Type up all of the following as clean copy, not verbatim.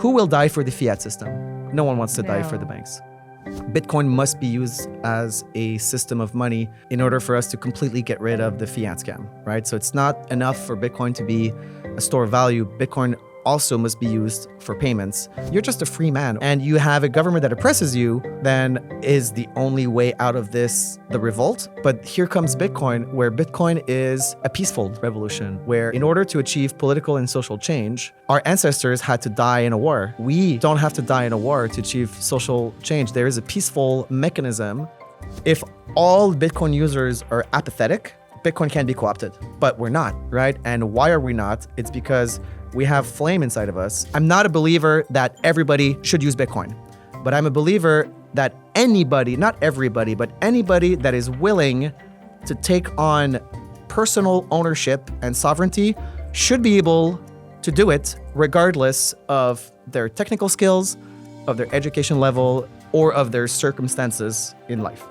Who will die for the fiat system? No one wants to die for No. the banks. Bitcoin must be used as a system of money in order for us to completely get rid of the fiat scam, right? So it's not enough for Bitcoin to be a store of value. Bitcoin also must be used for payments. You're just a free man and you have a government that oppresses you, then is the only way out of this the revolt. But here comes Bitcoin, where Bitcoin is a peaceful revolution, where in order to achieve political and social change, our ancestors had to die in a war. We don't have to die in a war to achieve social change. There is a peaceful mechanism. If all Bitcoin users are apathetic, Bitcoin can be co-opted, but we're not, right? And why are we not? It's because we have flame inside of us. I'm not a believer that everybody should use Bitcoin, but I'm a believer that anybody, not everybody, but anybody that is willing to take on personal ownership and sovereignty should be able to do it regardless of their technical skills, of their education level, or of their circumstances in life.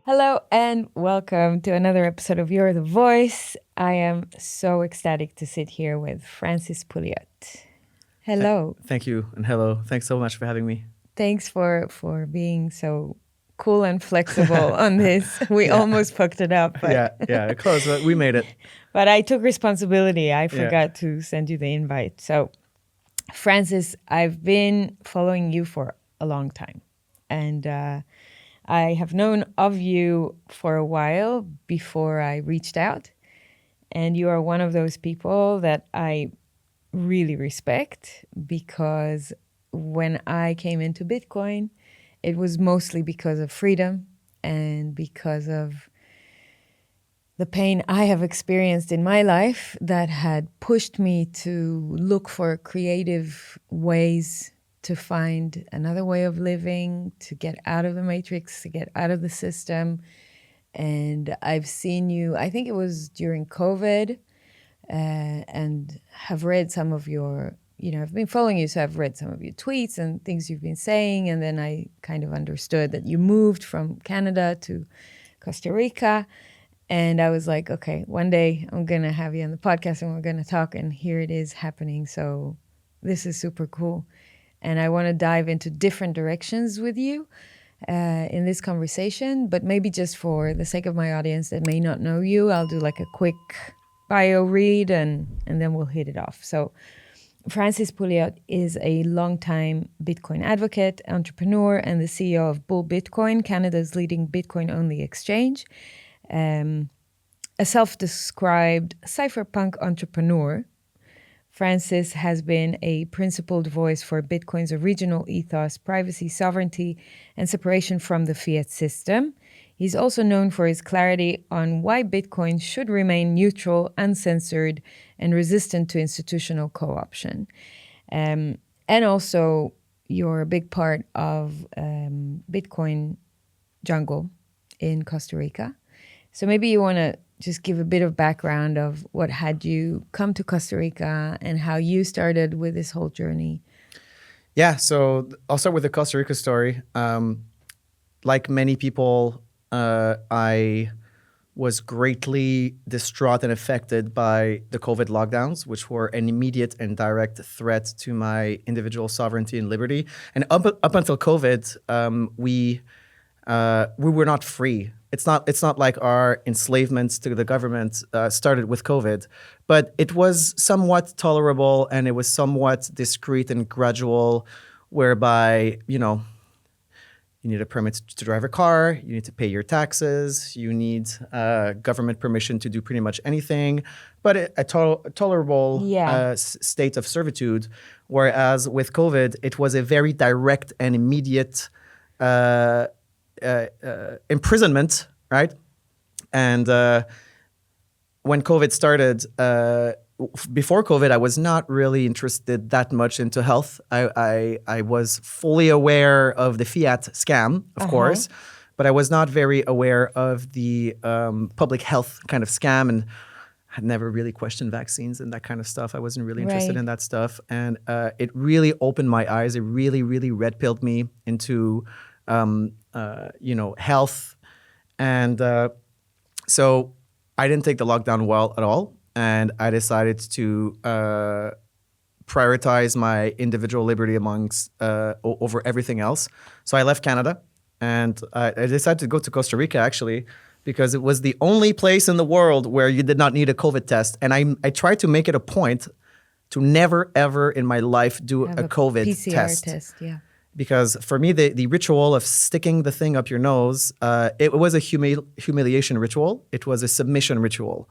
Hello and welcome to another episode of You're the Voice. I am so ecstatic to sit here with Francis Pouliot. Hello. Thank you, and hello. Thanks so much for having me. Thanks for being so cool and flexible on this. We almost fucked it up. But Close, but we made it. But I took responsibility. I forgot to send you the invite. So, Francis, I've been following you for a long time. And I have known of you for a while before I reached out. And you are one of those people that I really respect, because when I came into Bitcoin, it was mostly because of freedom and because of the pain I have experienced in my life that had pushed me to look for creative ways to find another way of living, to get out of the matrix, to get out of the system. And I've seen you, I think it was during COVID, and have read some of your, I've been following you, so I've read some of your tweets and things you've been saying. And then I kind of understood that you moved from Canada to Costa Rica. And I was like, okay, one day I'm going to have you on the podcast and we're going to talk. And here it is happening. So this is super cool. And I want to dive into different directions with you in this conversation. But maybe just for the sake of my audience that may not know you, I'll do like a quick bio read and then we'll hit it off. So Francis Pouliot is a longtime Bitcoin advocate, entrepreneur, and the CEO of Bull Bitcoin, Canada's leading Bitcoin-only exchange. A self-described cypherpunk entrepreneur, Francis has been a principled voice for Bitcoin's original ethos, privacy, sovereignty, and separation from the fiat system. He's also known for his clarity on why Bitcoin should remain neutral, uncensored, and resistant to institutional co-option. And also, you're a big part of Bitcoin jungle in Costa Rica. So maybe you want to just give a bit of background of what had you come to Costa Rica and how you started with this whole journey. Yeah, so I'll start with the Costa Rica story. Like many people, I was greatly distraught and affected by the COVID lockdowns, which were an immediate and direct threat to my individual sovereignty and liberty. And up until COVID, we were not free. It's not like our enslavements to the government started with COVID, but it was somewhat tolerable and it was somewhat discreet and gradual, whereby, you need a permit to drive a car, you need to pay your taxes, you need government permission to do pretty much anything, but a tolerable state of servitude. Whereas with COVID, it was a very direct and immediate imprisonment, right? And when COVID started, before COVID, I was not really interested that much into health. I was fully aware of the fiat scam, of course, but I was not very aware of the public health kind of scam, and had never really questioned vaccines and that kind of stuff. I wasn't really interested in that stuff. And it really opened my eyes. It really, really red-pilled me into health. And so I didn't take the lockdown well at all. And I decided to prioritize my individual liberty amongst over everything else. So I left Canada and I decided to go to Costa Rica, actually, because it was the only place in the world where you did not need a COVID test. And I tried to make it a point to never, ever in my life do a COVID PCR test. Yeah. Because for me, the ritual of sticking the thing up your nose, it was a humiliation ritual. It was a submission ritual.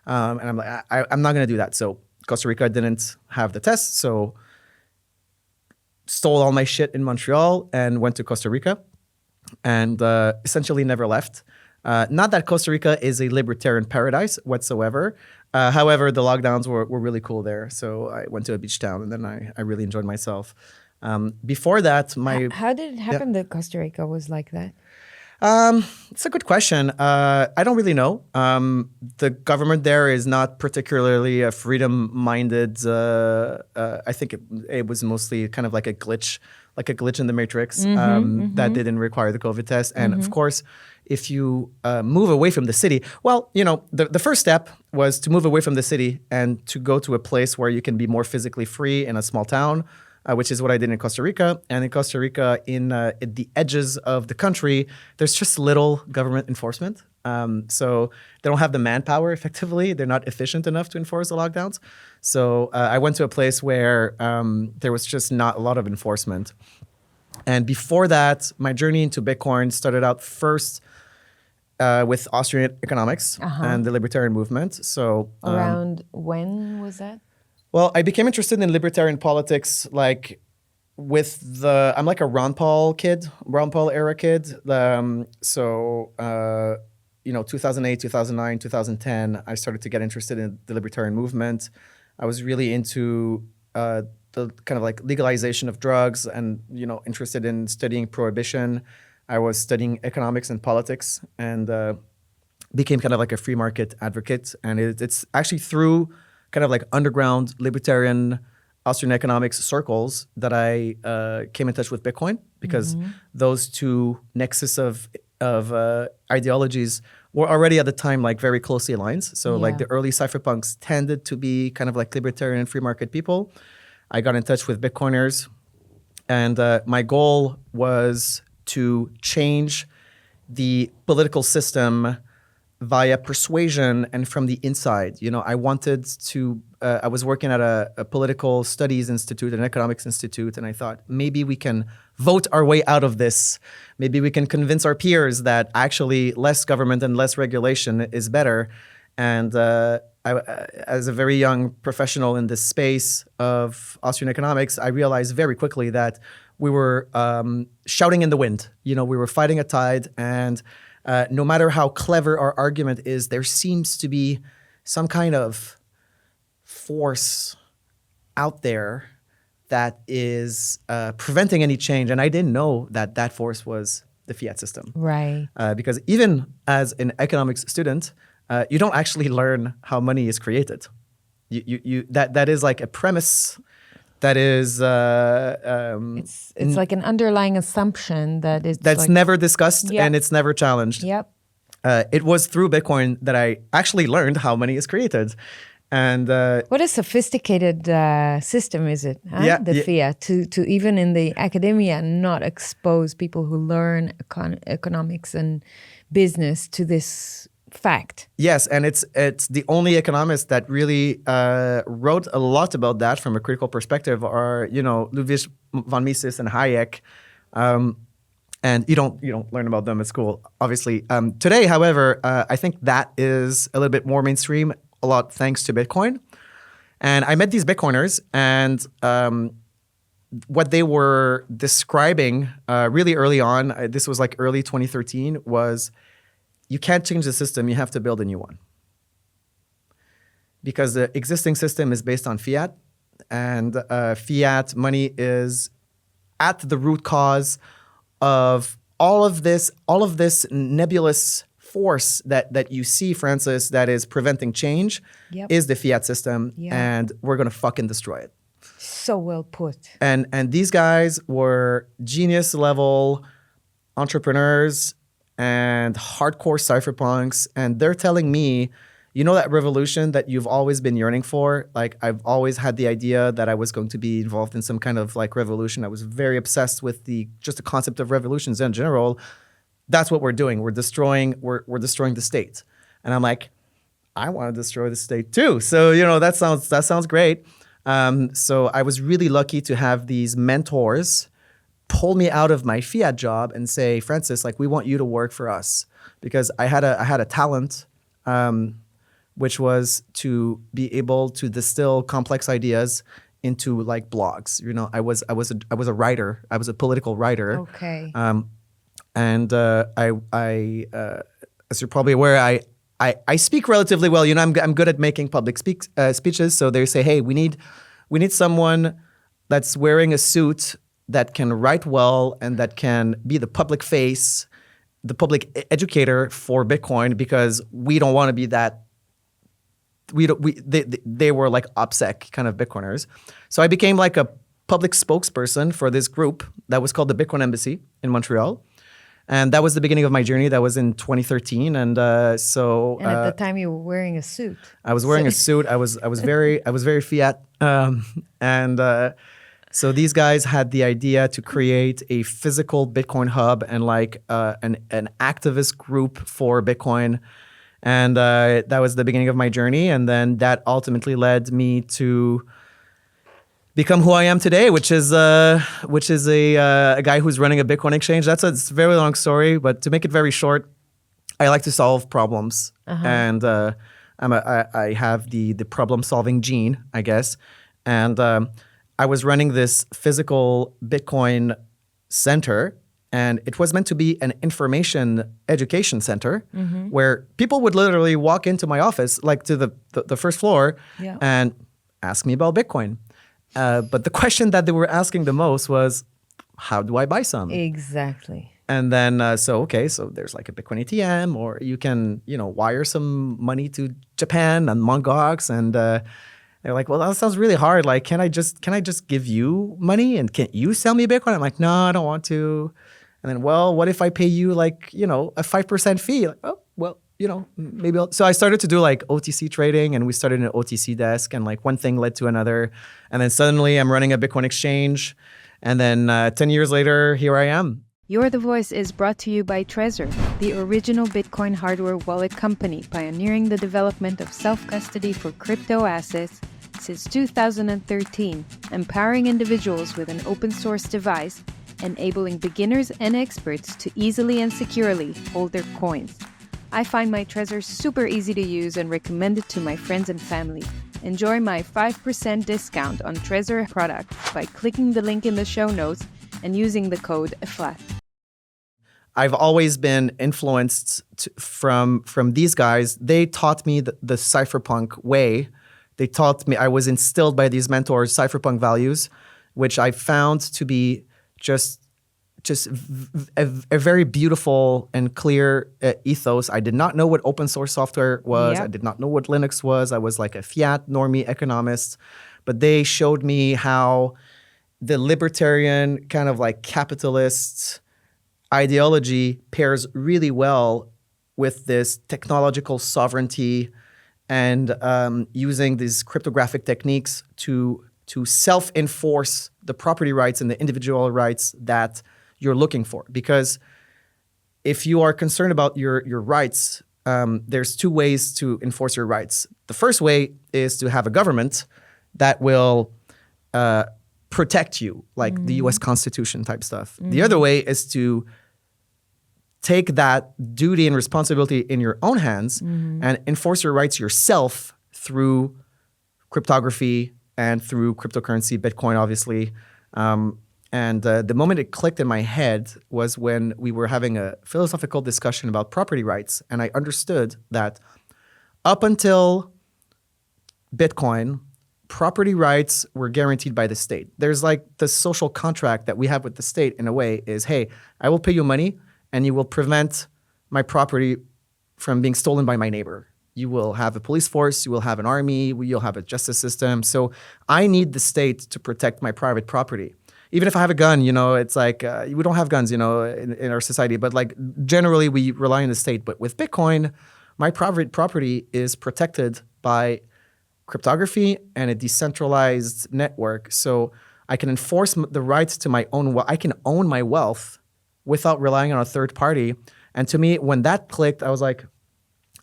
And I'm like, I'm not going to do that. So Costa Rica didn't have the test. So stole all my shit in Montreal and went to Costa Rica and essentially never left. Not that Costa Rica is a libertarian paradise whatsoever. However, the lockdowns were really cool there. So I went to a beach town and then I really enjoyed myself. Before that, how did it happen that Costa Rica was like that? It's a good question. I don't really know. The government there is not particularly a freedom-minded. I think it was mostly kind of like a glitch in the matrix that didn't require the COVID test. And of course, if you move away from the city, well, the first step was to move away from the city and to go to a place where you can be more physically free in a small town. Which is what I did in Costa Rica. And in Costa Rica, in the edges of the country, there's just little government enforcement. So they don't have the manpower, effectively. They're not efficient enough to enforce the lockdowns. So I went to a place where there was just not a lot of enforcement. And before that, my journey into Bitcoin started out first with Austrian economics and the libertarian movement. So around when was that? Well, I became interested in libertarian politics, I'm like a Ron Paul era kid. 2008, 2009, 2010, I started to get interested in the libertarian movement. I was really into the kind of like legalization of drugs and, interested in studying prohibition. I was studying economics and politics and became kind of like a free market advocate. And it's actually through kind of like underground libertarian Austrian economics circles that I came in touch with Bitcoin, because those two nexus of ideologies were already at the time like very closely aligned. So like the early cypherpunks tended to be kind of like libertarian and free market people. I got in touch with Bitcoiners, and my goal was to change the political system via persuasion and from the inside. I wanted to, I was working at a political studies institute, an economics institute, and I thought maybe we can vote our way out of this. Maybe we can convince our peers that actually less government and less regulation is better. And as a very young professional in this space of Austrian economics, I realized very quickly that we were shouting in the wind. We were fighting a tide, and no matter how clever our argument is, there seems to be some kind of force out there that is preventing any change. And I didn't know that force was the fiat system. Right. Because even as an economics student, you don't actually learn how money is created. That is like a premise that is it's like an underlying assumption that's never discussed and it's never challenged. Yep. It was through Bitcoin that I actually learned how money is created. And what a sophisticated system is it? Huh? The fiat to even in the academia not expose people who learn economics and business to this fact. Yes, and it's the only economist that really wrote a lot about that from a critical perspective are Ludwig von Mises and Hijack, and you don't learn about them at school, obviously. Today, however, I think that is a little bit more mainstream, a lot thanks to Bitcoin. And I met these Bitcoiners, and what they were describing really early on, this was like early 2013, was you can't change the system, you have to build a new one. Because the existing system is based on fiat, and fiat money is at the root cause of all of this nebulous force that you see, Francis, that is preventing change, is the fiat system, and we're gonna fucking destroy it. So well put. And these guys were genius level entrepreneurs and hardcore cypherpunks, and they're telling me, you know, that revolution that you've always been yearning for? Like, I've always had the idea that I was going to be involved in some kind of like revolution. I was very obsessed with just the concept of revolutions in general. That's what we're doing. We're destroying the state. And I'm like, I want to destroy the state too. So, you know, that sounds great. So I was really lucky to have these mentors pull me out of my Fiat job and say, Francis, like, we want you to work for us, because I had a talent, which was to be able to distill complex ideas into like blogs. You know, I was a writer. I was a political writer. Okay. And as you're probably aware, I speak relatively well. You know, I'm good at making public speeches. So they say, hey, we need someone that's wearing a suit, that can write well, and that can be the public face, the public educator for Bitcoin, because we don't want to be that. They were like OPSEC kind of Bitcoiners. So I became like a public spokesperson for this group that was called the Bitcoin Embassy in Montreal. And that was the beginning of my journey. That was in 2013, and so. And at the time, you were wearing a suit. I was wearing a suit. I was very Fiat, so these guys had the idea to create a physical Bitcoin hub and like an activist group for Bitcoin, and that was the beginning of my journey. And then that ultimately led me to become who I am today, which is a guy who's running a Bitcoin exchange. It's a very long story, but to make it very short, I like to solve problems, and I have the problem solving gene, I guess, and I was running this physical Bitcoin center, and it was meant to be an information education center where people would literally walk into my office, like to the first floor, and ask me about Bitcoin. But the question that they were asking the most was, how do I buy some? Exactly. And then, so there's like a Bitcoin ATM, or you can, wire some money to Japan and Mt. Gox. And they're like, well, that sounds really hard. Like, can I just give you money, and can't you sell me Bitcoin? I'm like, no, I don't want to. And then, well, what if I pay you like, a 5% fee? Like, oh, well, maybe So I started to do like OTC trading, and we started an OTC desk, and like one thing led to another. And then suddenly I'm running a Bitcoin exchange. And then 10 years later, here I am. You're the Voice is brought to you by Trezor, the original Bitcoin hardware wallet company pioneering the development of self-custody for crypto assets since 2013, empowering individuals with an open source device, enabling beginners and experts to easily and securely hold their coins. I find my Trezor super easy to use and recommend it to my friends and family. Enjoy my 5% discount on Trezor products by clicking the link in the show notes and using the code Efrat. I've always been influenced from these guys. They taught me the cypherpunk way. They taught me, I was instilled by these mentors, cypherpunk values, which I found to be just a very beautiful and clear ethos. I did not know what open source software was. Yep. I did not know what Linux was. I was like a Fiat normie economist. But they showed me how the libertarian kind of like capitalist ideology pairs really well with this technological sovereignty and using these cryptographic techniques to self-enforce the property rights and the individual rights that you're looking for. Because if you are concerned about your rights, there's two ways to enforce your rights. The first way is to have a government that will protect you, like the US Constitution type stuff. The other way is to take that duty and responsibility in your own hands and enforce your rights yourself through cryptography and through cryptocurrency, Bitcoin, obviously. And the moment it clicked in my head was when we were having a philosophical discussion about property rights. And I understood that up until Bitcoin, property rights were guaranteed by the state. There's like the social contract that we have with the state in a way is, hey, I will pay you money and you will prevent my property from being stolen by my neighbor. You will have a police force, you will have an army, you'll have a justice system. So I need the state to protect my private property. even if I have a gun, it's like we don't have guns, in our society, but like generally we rely on the state. But with Bitcoin, my private property is protected by cryptography and a decentralized network. So I can enforce the rights to my own I can own my wealth without relying on a third party. And to me, when that clicked, I was like,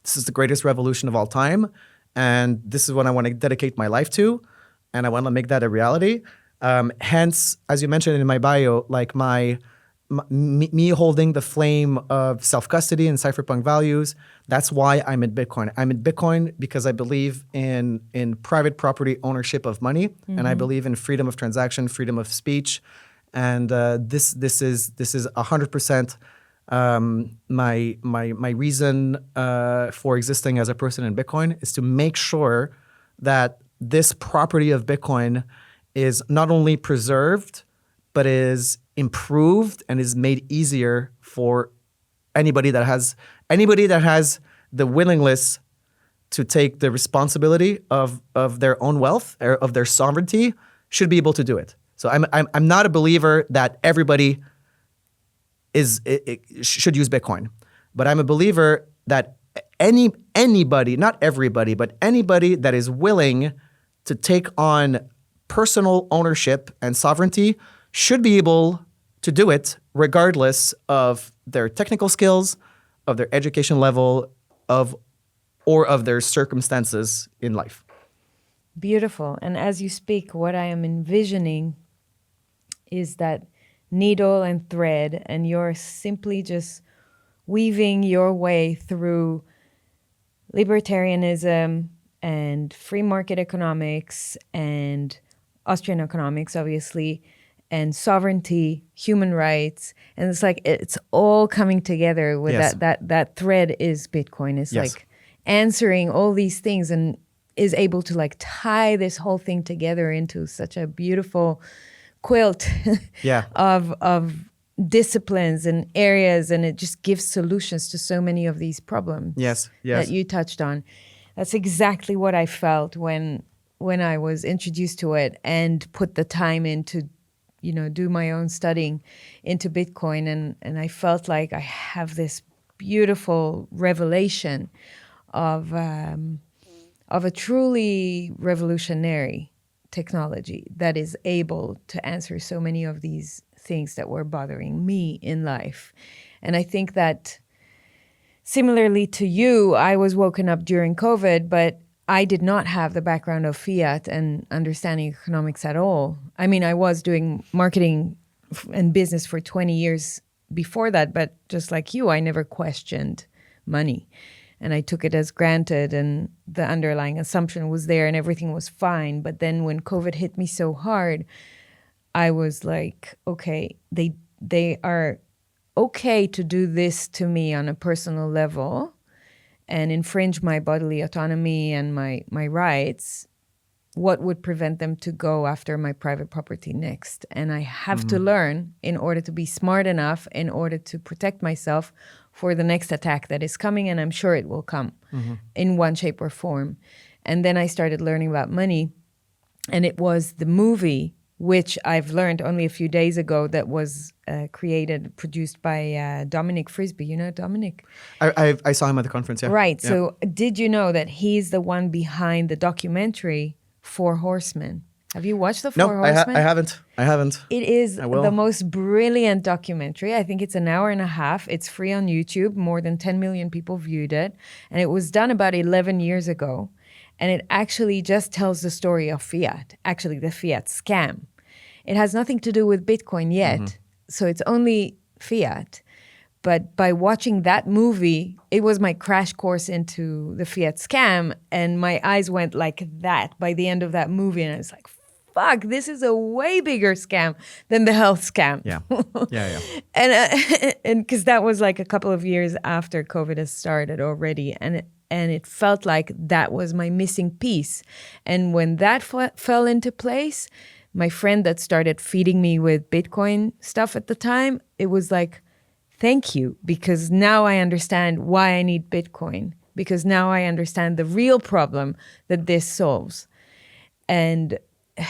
this is the greatest revolution of all time. And this is what I want to dedicate my life to. And I want to make that a reality. Hence, as you mentioned in my bio, like me holding the flame of self-custody and cypherpunk values, that's why I'm in Bitcoin. I'm in Bitcoin because I believe in private property ownership of money, and I believe in freedom of transaction, freedom of speech, and this is 100% my reason for existing as a person in Bitcoin is to make sure that this property of Bitcoin is not only preserved, but is improved and is made easier for anybody that has the willingness to take the responsibility of their own wealth or of their sovereignty should be able to do it. So I'm not a believer that everybody should use Bitcoin, but I'm a believer that anybody, not everybody, but anybody that is willing to take on personal ownership and sovereignty should be able to do it regardless of their technical skills, of their education level, or of their circumstances in life. Beautiful. And as you speak, what I am envisioning is that needle and thread, and you're simply just weaving your way through libertarianism and free market economics and Austrian economics, obviously, and sovereignty, human rights, and it's like it's all coming together with Yes. that thread is Bitcoin. It's Yes. like answering all these things and is able to like tie this whole thing together into such a beautiful quilt Yeah. of disciplines and areas, and it just gives solutions to so many of these problems Yes. that you touched on. That's exactly what I felt when I was introduced to it and put the time in to, do my own studying into Bitcoin. And I felt like I have this beautiful revelation of a truly revolutionary technology that is able to answer so many of these things that were bothering me in life. And I think that similarly to you, I was woken up during COVID, but I did not have the background of Fiat and understanding economics at all. I mean, I was doing marketing and business for 20 years before that, but just like you, I never questioned money. And I took it as granted, and the underlying assumption was there and everything was fine. But then when COVID hit me so hard, I was like, okay, they are okay to do this to me on a personal level and infringe my bodily autonomy and my rights. What would prevent them to go after my private property next? And I have to learn in order to be smart enough, in order to protect myself for the next attack that is coming, and I'm sure it will come in one shape or form. And then I started learning about money, and it was the movie, which I've learned only a few days ago, that was produced by Dominic Frisby. You know Dominic? I saw him at the conference, yeah. Right. Yeah. So did you know that he's the one behind the documentary Four Horsemen? Have you watched the Four Horsemen? I haven't. It is I will. the most brilliant documentary. I think it's an hour and a half. It's free on YouTube. More than 10 million people viewed it. And it was done about 11 years ago. And it actually just tells the story of Fiat, actually the Fiat scam. It has nothing to do with Bitcoin yet. So it's only Fiat. But by watching that movie, it was my crash course into the Fiat scam. And my eyes went like that by the end of that movie. And I was like, fuck, this is a way bigger scam than the health scam. Yeah. Yeah. And because that was like a couple of years after COVID has started already. And it felt like that was my missing piece. And when that fell into place, my friend that started feeding me with Bitcoin stuff at the time, it was like, thank you, because now I understand why I need Bitcoin, because now I understand the real problem that this solves. And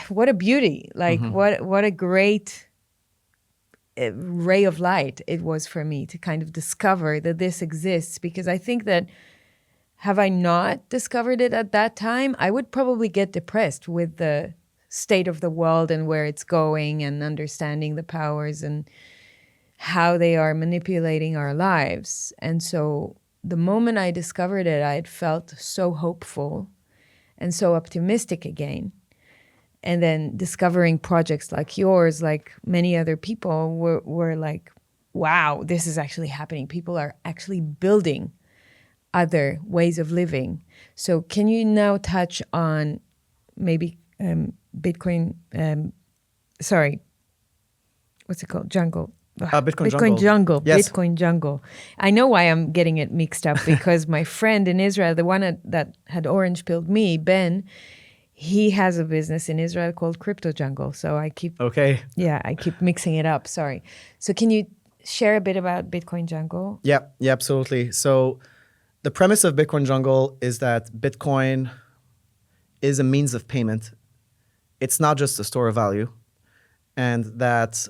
what a beauty, like what a great ray of light it was for me to kind of discover that this exists, because I think that have I not discovered it at that time, I would probably get depressed with the state of the world and where it's going, and understanding the powers and how they are manipulating our lives. And so the moment I discovered it, I had felt so hopeful and so optimistic again. And then discovering projects like yours, like many other people, were like, wow, this is actually happening. People are actually building other ways of living. So can you now touch on maybe Bitcoin, what's it called? Jungle. Bitcoin Jungle. Yes. Bitcoin Jungle. I know why I'm getting it mixed up, because my friend in Israel, the one that had orange pilled me, Ben, he has a business in Israel called Crypto Jungle. So I keep mixing it up. Sorry. So can you share a bit about Bitcoin Jungle? Yeah, absolutely. So the premise of Bitcoin Jungle is that Bitcoin is a means of payment. It's not just a store of value. And that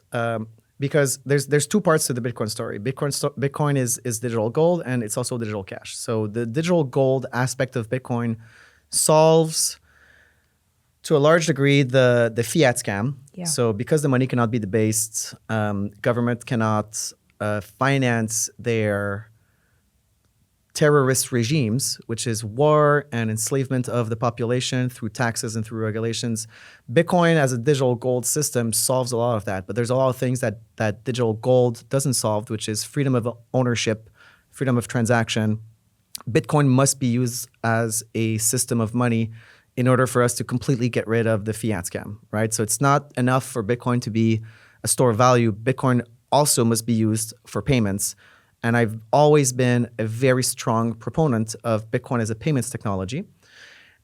because there's two parts to the Bitcoin story. Bitcoin is digital gold, and it's also digital cash. So the digital gold aspect of Bitcoin solves, to a large degree, the fiat scam. Yeah. So because the money cannot be debased, government cannot finance their terrorist regimes, which is war and enslavement of the population through taxes and through regulations. Bitcoin as a digital gold system solves a lot of that, but there's a lot of things that digital gold doesn't solve, which is freedom of ownership, freedom of transaction. Bitcoin must be used as a system of money in order for us to completely get rid of the fiat scam, right? So it's not enough for Bitcoin to be a store of value. Bitcoin also must be used for payments. And I've always been a very strong proponent of Bitcoin as a payments technology.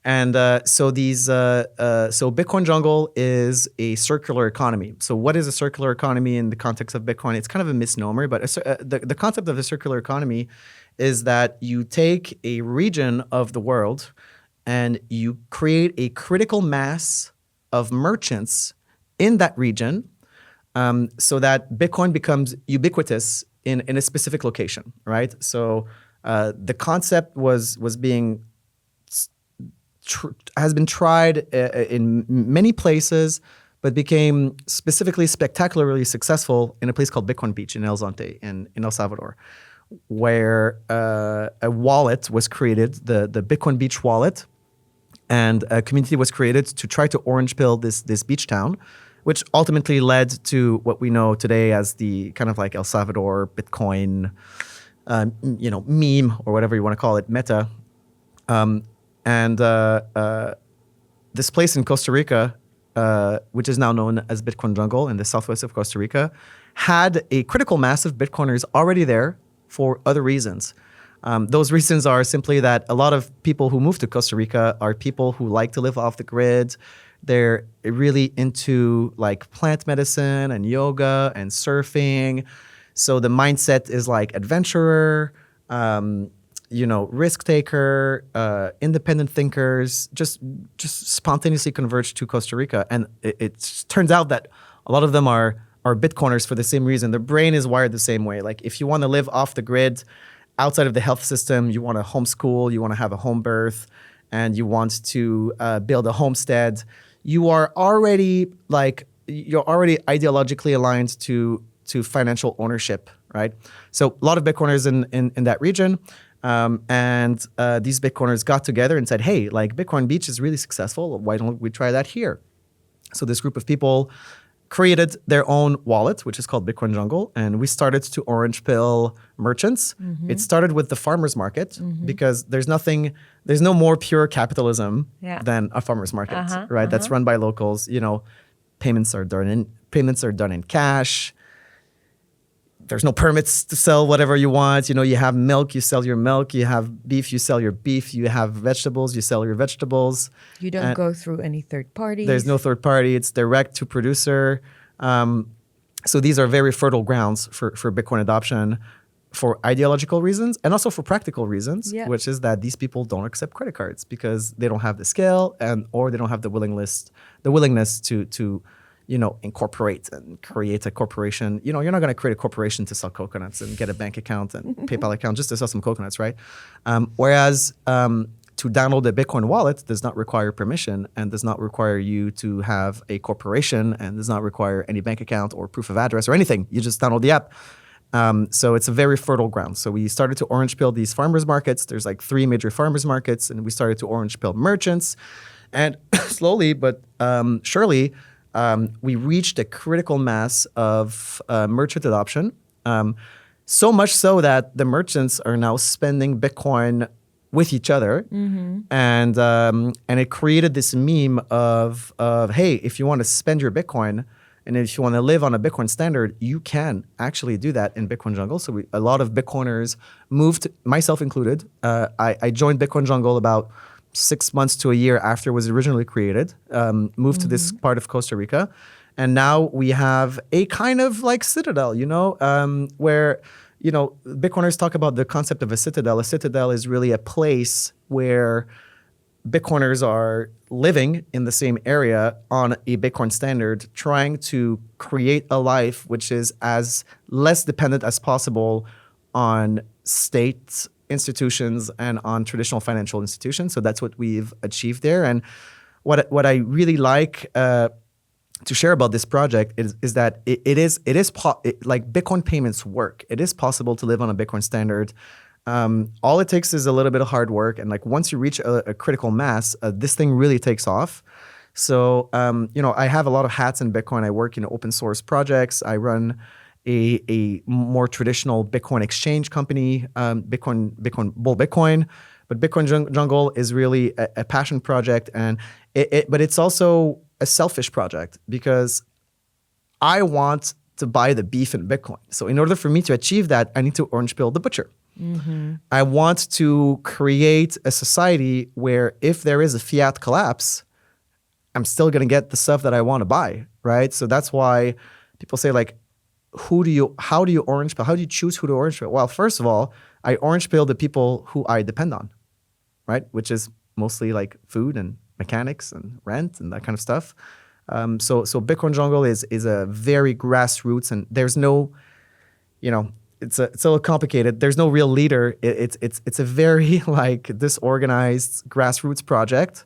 And so Bitcoin Jungle is a circular economy. So what is a circular economy in the context of Bitcoin? It's kind of a misnomer, but the concept of a circular economy is that you take a region of the world and you create a critical mass of merchants in that region, so that Bitcoin becomes ubiquitous in a specific location, right? So the concept has been tried in many places, but became specifically spectacularly successful in a place called Bitcoin Beach in El Zonte in El Salvador, where a wallet was created, the Bitcoin Beach wallet, and a community was created to try to orange pill this beach town, which ultimately led to what we know today as the kind of like El Salvador Bitcoin, meme or whatever you want to call it, meta. This place in Costa Rica, which is now known as Bitcoin Jungle in the southwest of Costa Rica, had a critical mass of Bitcoiners already there for other reasons. Those reasons are simply that a lot of people who move to Costa Rica are people who like to live off the grid. They're really into like plant medicine and yoga and surfing. So the mindset is like adventurer, risk taker, independent thinkers, just spontaneously converge to Costa Rica. And it turns out that a lot of them are Bitcoiners for the same reason. Their brain is wired the same way. Like if you want to live off the grid, outside of the health system, you want to homeschool, you want to have a home birth, and you want to build a homestead, you're already ideologically aligned to financial ownership, right? So a lot of Bitcoiners in that region, and these Bitcoiners got together and said, hey, like Bitcoin Beach is really successful. Why don't we try that here? So this group of people created their own wallet, which is called Bitcoin Jungle, and we started to orange pill merchants. Mm-hmm. It started with the farmers market, mm-hmm. because there's no more pure capitalism than a farmers market, right? That's run by locals. Payments are done in cash. There's no permits to sell whatever you want. You have milk, you sell your milk. You have beef, you sell your beef. You have vegetables, you sell your vegetables. You don't go through any third parties. There's no third party. It's direct to producer. So these are very fertile grounds for Bitcoin adoption for ideological reasons and also for practical reasons, which is that these people don't accept credit cards because they don't have the scale or they don't have the willingness to incorporate and create a corporation. You're not going to create a corporation to sell coconuts and get a bank account and PayPal account just to sell some coconuts, right? Whereas to download a Bitcoin wallet does not require permission and does not require you to have a corporation and does not require any bank account or proof of address or anything. You just download the app. So it's a very fertile ground. So we started to orange pill these farmers markets. There's like 3 major farmers markets, and we started to orange pill merchants. And slowly but surely, we reached a critical mass of merchant adoption. So much so that the merchants are now spending Bitcoin with each other, and it created this meme of hey, if you want to spend your Bitcoin and if you want to live on a Bitcoin standard, you can actually do that in Bitcoin Jungle. So a lot of Bitcoiners moved, myself included. I joined Bitcoin Jungle about 6 months to a year after it was originally created. Moved to this part of Costa Rica, and now we have a kind of like citadel, where. Bitcoiners talk about the concept of a citadel. A citadel is really a place where Bitcoiners are living in the same area on a Bitcoin standard, trying to create a life which is as less dependent as possible on state institutions and on traditional financial institutions. So that's what we've achieved there. And what I really like to share about this project is that like Bitcoin payments work. It is possible to live on a Bitcoin standard. All it takes is a little bit of hard work, and like once you reach a critical mass, this thing really takes off. So I have a lot of hats in Bitcoin. I work in open source projects. I run a more traditional Bitcoin exchange company, Bitcoin. But Bitcoin Jungle is really a passion project, and but it's also a selfish project because I want to buy the beef in Bitcoin. So in order for me to achieve that, I need to orange pill the butcher. I want to create a society where if there is a fiat collapse, I'm still going to get the stuff that I want to buy, right? So that's why people say like, how do you orange pill? How do you choose who to orange pill? Well, first of all, I orange pill the people who I depend on, right? Which is mostly like food and mechanics and rent and that kind of stuff. So Bitcoin Jungle is a very grassroots, and there's no, it's a little complicated. There's no real leader. It's a very like disorganized grassroots project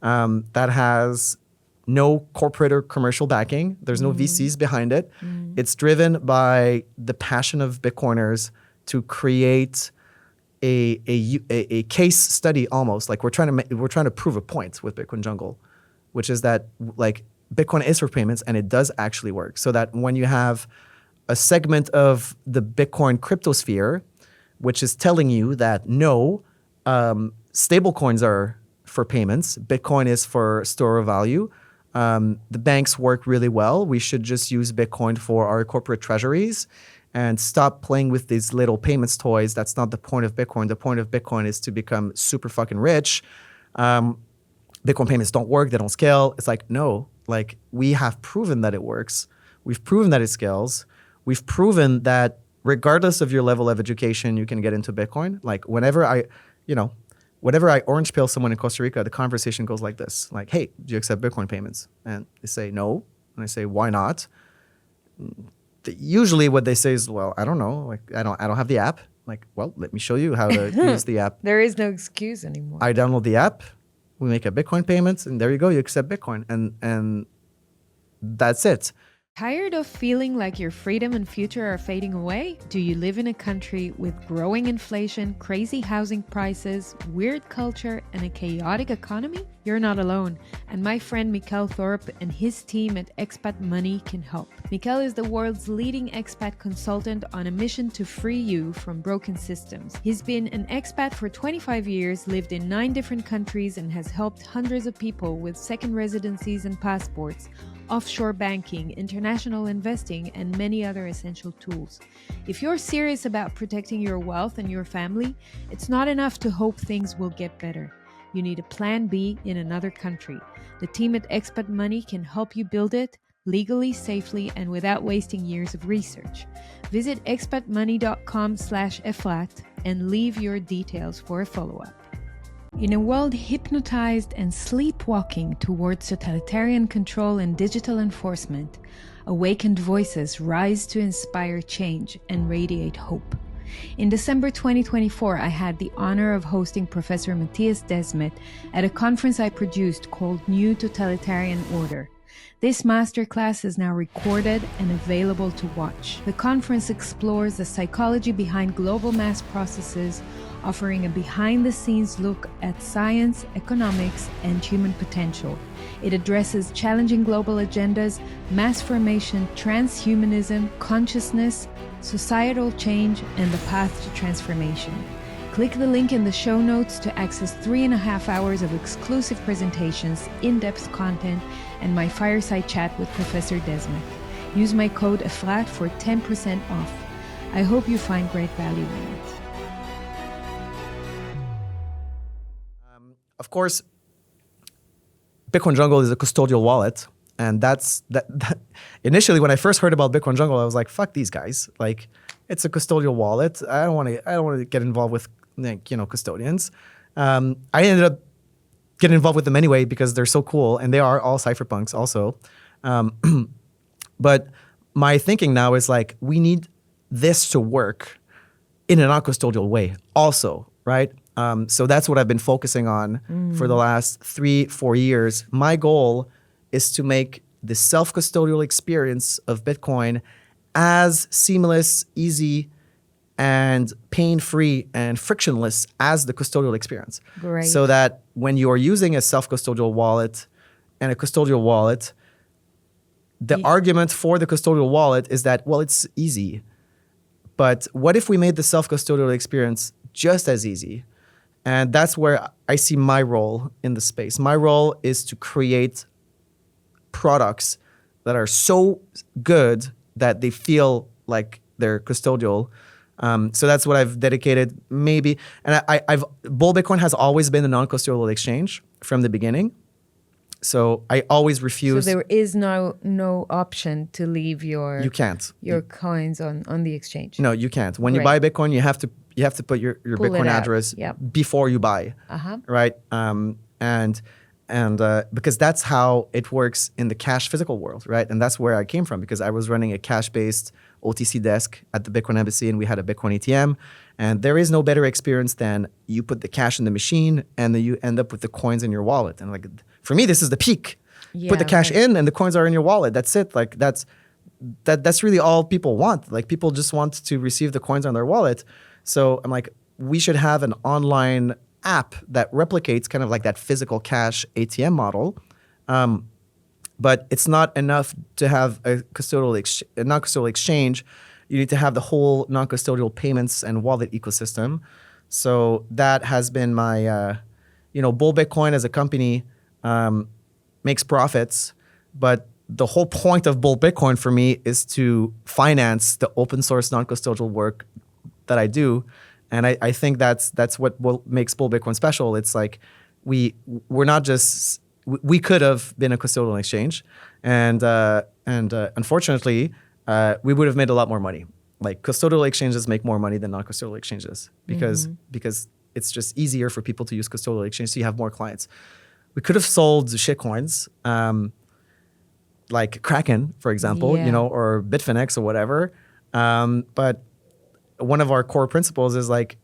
that has no corporate or commercial backing. There's no VCs behind it. It's driven by the passion of Bitcoiners to create a case study, almost like we're trying to prove a point with Bitcoin Jungle, which is that like Bitcoin is for payments and it does actually work. So that when you have a segment of the Bitcoin cryptosphere, which is telling you that no, stable coins are for payments, Bitcoin is for store of value. The banks work really well. We should just use Bitcoin for our corporate treasuries and stop playing with these little payments toys. That's not the point of Bitcoin. The point of Bitcoin is to become super fucking rich. Bitcoin payments don't work. They don't scale. It's like, no, like we have proven that it works. We've proven that it scales. We've proven that regardless of your level of education, you can get into Bitcoin. Like whenever I orange pill someone in Costa Rica, the conversation goes like this. Like, hey, do you accept Bitcoin payments? And they say no. And I say, why not? Usually what they say is, well, I don't know. Like, I don't have the app. Like, well, let me show you how to use the app. There is no excuse anymore. I download the app. We make a Bitcoin payment, and there you go. You accept Bitcoin, and that's it. Tired of feeling like your freedom and future are fading away? Do you live in a country with growing inflation, crazy housing prices, weird culture, and a chaotic economy? You're not alone, and my friend Mikkel Thorpe and his team at Expat Money can help. Mikkel is the world's leading expat consultant on a mission to free you from broken systems. He's been an expat for 25 years, lived in 9 different countries, and has helped hundreds of people with second residencies and passports, offshore banking, international investing, and many other essential tools. If you're serious about protecting your wealth and your family, it's not enough to hope things will get better. You need a plan B in another country. The team at Expat Money can help you build it legally, safely, and without wasting years of research. Visit expatmoney.com/Efrat and leave your details for a follow-up. In a world hypnotized and sleepwalking towards totalitarian control and digital enforcement, awakened voices rise to inspire change and radiate hope. In December 2024, I had the honor of hosting Professor Matthias Desmet at a conference I produced called New Totalitarian Order. This masterclass is now recorded and available to watch. The conference explores the psychology behind global mass processes, offering a behind-the-scenes look at science, economics, and human potential. It addresses challenging global agendas, mass formation, transhumanism, consciousness, societal change, and the path to transformation. Click the link in the show notes to access 3.5 hours of exclusive presentations, in-depth content, and my fireside chat with Professor Desmet. Use my code Efrat for 10% off. I hope you find great value in it. Of course, Bitcoin Jungle is a custodial wallet. And that initially, when I first heard about Bitcoin Jungle, I was like, fuck these guys. Like, it's a custodial wallet. I don't want to get involved with, custodians. I ended up getting involved with them anyway because they're so cool, and they are all cypherpunks also. But my thinking now is like, we need this to work in a non-custodial way also, right? So that's what I've been focusing on for the last 3-4 years. My goal is to make the self-custodial experience of Bitcoin as seamless, easy, and pain-free and frictionless as the custodial experience. Great. So that when you are using a self-custodial wallet and a custodial wallet, the argument for the custodial wallet is that, well, it's easy. But what if we made the self-custodial experience just as easy? And that's where I see my role in the space. My role is to create products that are so good that they feel like they're custodial. So that's what I've dedicated maybe. And Bull Bitcoin has always been a non-custodial exchange from the beginning. So I always refuse. So there is no option to leave your coins on the exchange. No, you can't. When you buy Bitcoin, you have to put your Bitcoin address before you buy, right? And because that's how it works in the cash physical world, right? And that's where I came from, because I was running a cash-based OTC desk at the Bitcoin Embassy, and we had a Bitcoin ATM. And there is no better experience than you put the cash in the machine and then you end up with the coins in your wallet. And like, for me, this is the peak. Put the cash in and the coins are in your wallet. That's it. Like that's really all people want. Like people just want to receive the coins on their wallet. So I'm like, we should have an online app that replicates kind of like that physical cash ATM model. But it's not enough to have a non-custodial exchange. You need to have the whole non-custodial payments and wallet ecosystem. So that has been my, Bull Bitcoin as a company makes profits, but the whole point of Bull Bitcoin for me is to finance the open source non-custodial work that I do. And I think that's what makes Bull Bitcoin special. It's like we're not just, we could have been a custodial exchange, and unfortunately, we would have made a lot more money. Like custodial exchanges make more money than non-custodial exchanges because it's just easier for people to use custodial exchange, so you have more clients. We could have sold shitcoins, like Kraken, for example, or Bitfinex or whatever. But one of our core principles is like,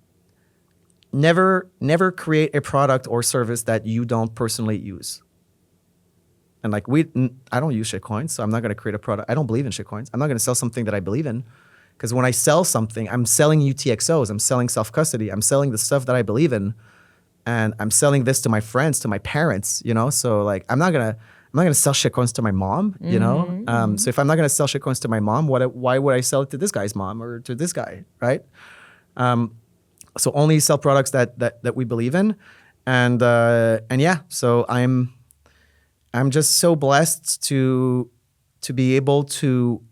never create a product or service that you don't personally use. And like I don't use shitcoins, so I'm not going to create a product. I don't believe in shitcoins. I'm not going to sell something that I believe in, because when I sell something, I'm selling UTXOs, I'm selling self-custody, I'm selling the stuff that I believe in, and I'm selling this to my friends, to my parents, So like I'm not gonna sell shitcoins to my mom, So if I'm not gonna sell shitcoins to my mom, why would I sell it to this guy's mom or to this guy, right? So only sell products that we believe in, and yeah. So I'm just so blessed to be able to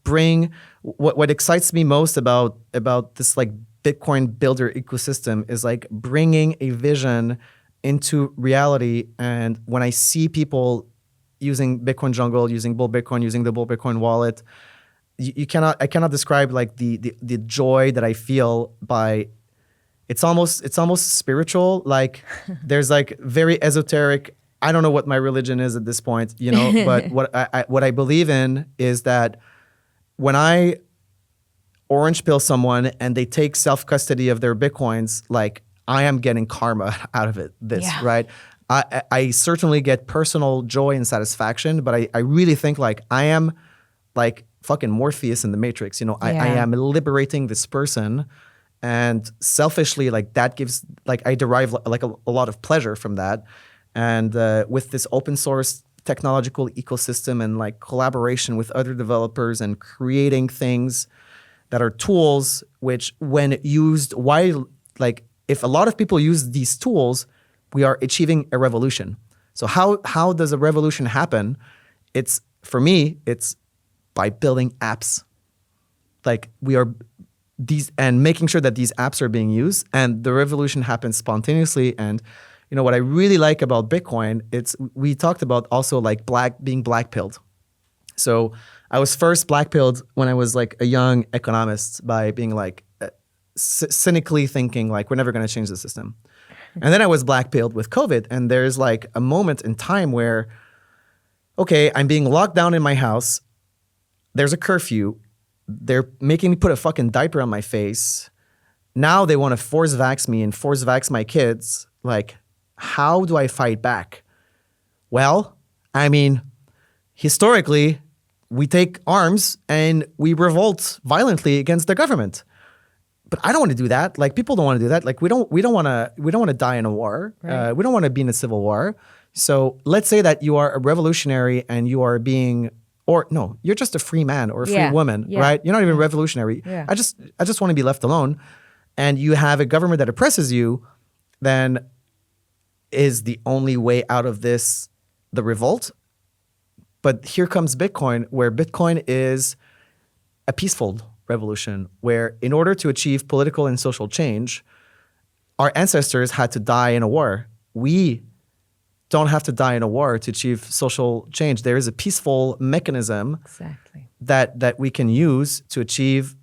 bring what excites me most about this like Bitcoin builder ecosystem is like bringing a vision into reality. And when I see people using Bitcoin Jungle, using Bull Bitcoin, using the Bull Bitcoin wallet, I cannot describe like the joy that I feel by it's almost spiritual. Like there's like very esoteric. I don't know what my religion is at this point, you know, but what I believe in is that when I orange pill someone and they take self-custody of their Bitcoins, like I am getting karma out of it, right? I certainly get personal joy and satisfaction, but I really think like I am like fucking Morpheus in the Matrix, you know, I am liberating this person. And selfishly, like that gives, like I derive like a lot of pleasure from that. And with this open source technological ecosystem and like collaboration with other developers and creating things that are tools, which when used, like if a lot of people use these tools, we are achieving a revolution. So how does a revolution happen? It's, for me, it's by building apps. Like we are these, and making sure that these apps are being used, and the revolution happens spontaneously. And you know what I really like about Bitcoin, we talked about also like being black-pilled. So I was first black-pilled when I was like a young economist by being like cynically thinking like we're never going to change the system. And then I was black-pilled with COVID, and there's like a moment in time where, okay, I'm being locked down in my house. There's a curfew. They're making me put a fucking diaper on my face. Now they want to force vax me and force vax my kids. Like, how do I fight back? Well, I mean, historically, we take arms and we revolt violently against the government. But I don't want to do that. Like people don't want to do that. Like we don't want to die in a war. Right. We don't want to be in a civil war. So let's say that you are a revolutionary and you are being, or no, you're just a free man or a free woman, right? You're not even revolutionary. Yeah. I just want to be left alone. And you have a government that oppresses you, then is the only way out of this the revolt? But here comes Bitcoin, where Bitcoin is a peaceful revolution, where in order to achieve political and social change, our ancestors had to die in a war. We don't have to die in a war to achieve social change. There is a peaceful mechanism that we can use to achieve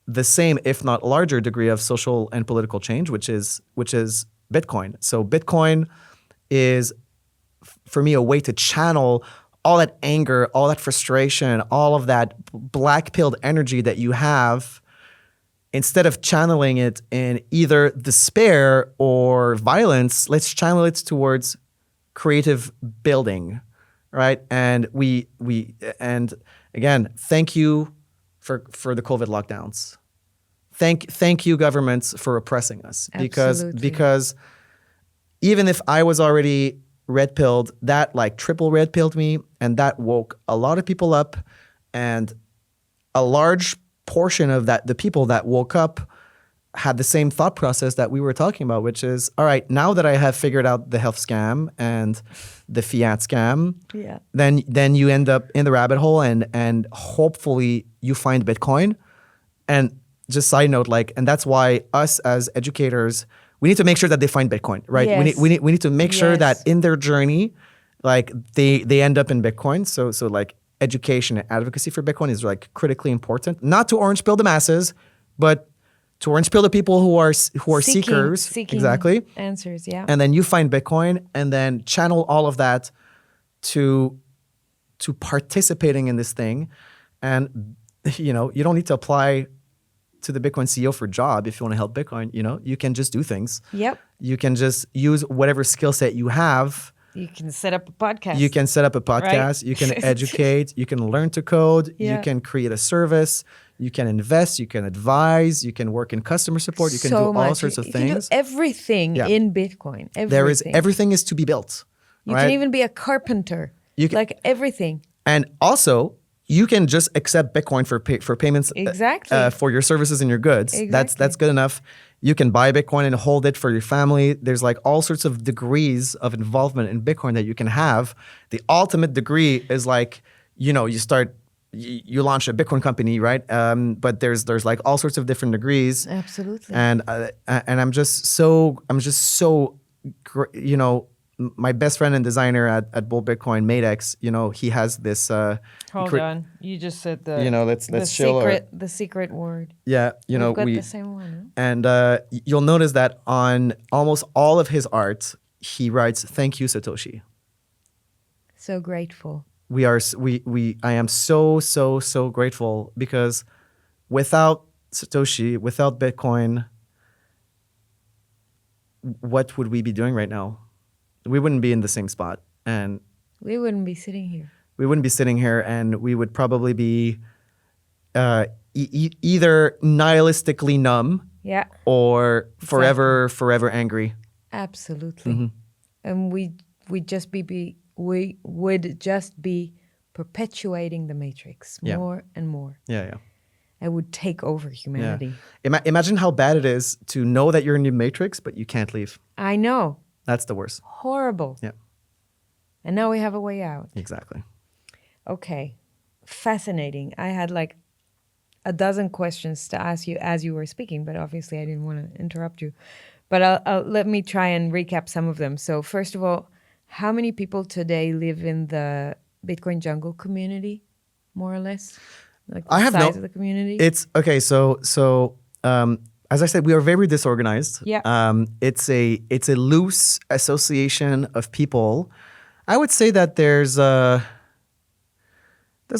the same, if not larger, degree of social and political change, which is Bitcoin. So Bitcoin is, for me, a way to channel all that anger, all that frustration, all of that black-pilled energy that you have, instead of channeling it in either despair or violence, let's channel it towards creative building, right? And and again, thank you for the COVID lockdowns. Thank you, governments, for oppressing us. Because even if I was already red-pilled, that like triple red-pilled me, and that woke a lot of people up, and a large portion of that, the people that woke up had the same thought process that we were talking about, which is, all right, now that I have figured out the health scam and the fiat scam, then you end up in the rabbit hole, and hopefully you find Bitcoin. And just side note, like, and that's why us as educators, we need to make sure that they find Bitcoin, right? Yes. We need to make sure that in their journey, like they end up in Bitcoin. So like education and advocacy for Bitcoin is like critically important. Not to orange pill the masses, but to orange pill the people who are seekers, seeking exactly answers. Yeah, and then you find Bitcoin, and then channel all of that to participating in this thing, and you know you don't need to apply to the Bitcoin CEO for a job if you want to help Bitcoin. You know, you can just do things. Yep. You can just use whatever skill set you have. You can set up a podcast. You can set up a podcast. Right? You can educate. You can learn to code. Yeah. You can create a service. You can invest. You can advise. You can work in customer support. You can do all sorts of things. You can do everything in Bitcoin. Everything. Everything is to be built. You right? can even be a carpenter. You can, like everything. And also, you can just accept Bitcoin for payments for your services and your goods. Exactly. That's good enough. You can buy Bitcoin and hold it for your family. There's like all sorts of degrees of involvement in Bitcoin that you can have. The ultimate degree is like, you know, you launch a Bitcoin company, right? But there's like all sorts of different degrees. Absolutely. And I'm just so you know, my best friend and designer at Bull Bitcoin, Matex, he has this. Hold on, you just said the let's show the secret word. Yeah, We've got the same one. Huh? And you'll notice that on almost all of his art, he writes "Thank you, Satoshi." So grateful. I am so grateful because without Satoshi, without Bitcoin, what would we be doing right now? We wouldn't be in the same spot, and we wouldn't be sitting here. We wouldn't be sitting here, and we would probably be either nihilistically numb, or forever angry. Absolutely, and we would just be perpetuating the matrix more and more. Yeah. It would take over humanity. Yeah. Imagine how bad it is to know that you're in the matrix, but you can't leave. I know. That's the worst. Horrible. Yeah. And now we have a way out. Exactly. Okay. Fascinating. I had like a dozen questions to ask you as you were speaking, but obviously I didn't want to interrupt you. But let me try and recap some of them. So first of all, how many people today live in the Bitcoin jungle community, more or less? Like the size of the community? It's okay. So as I said, we are very disorganized. Yeah. It's a loose association of people. I would say that there's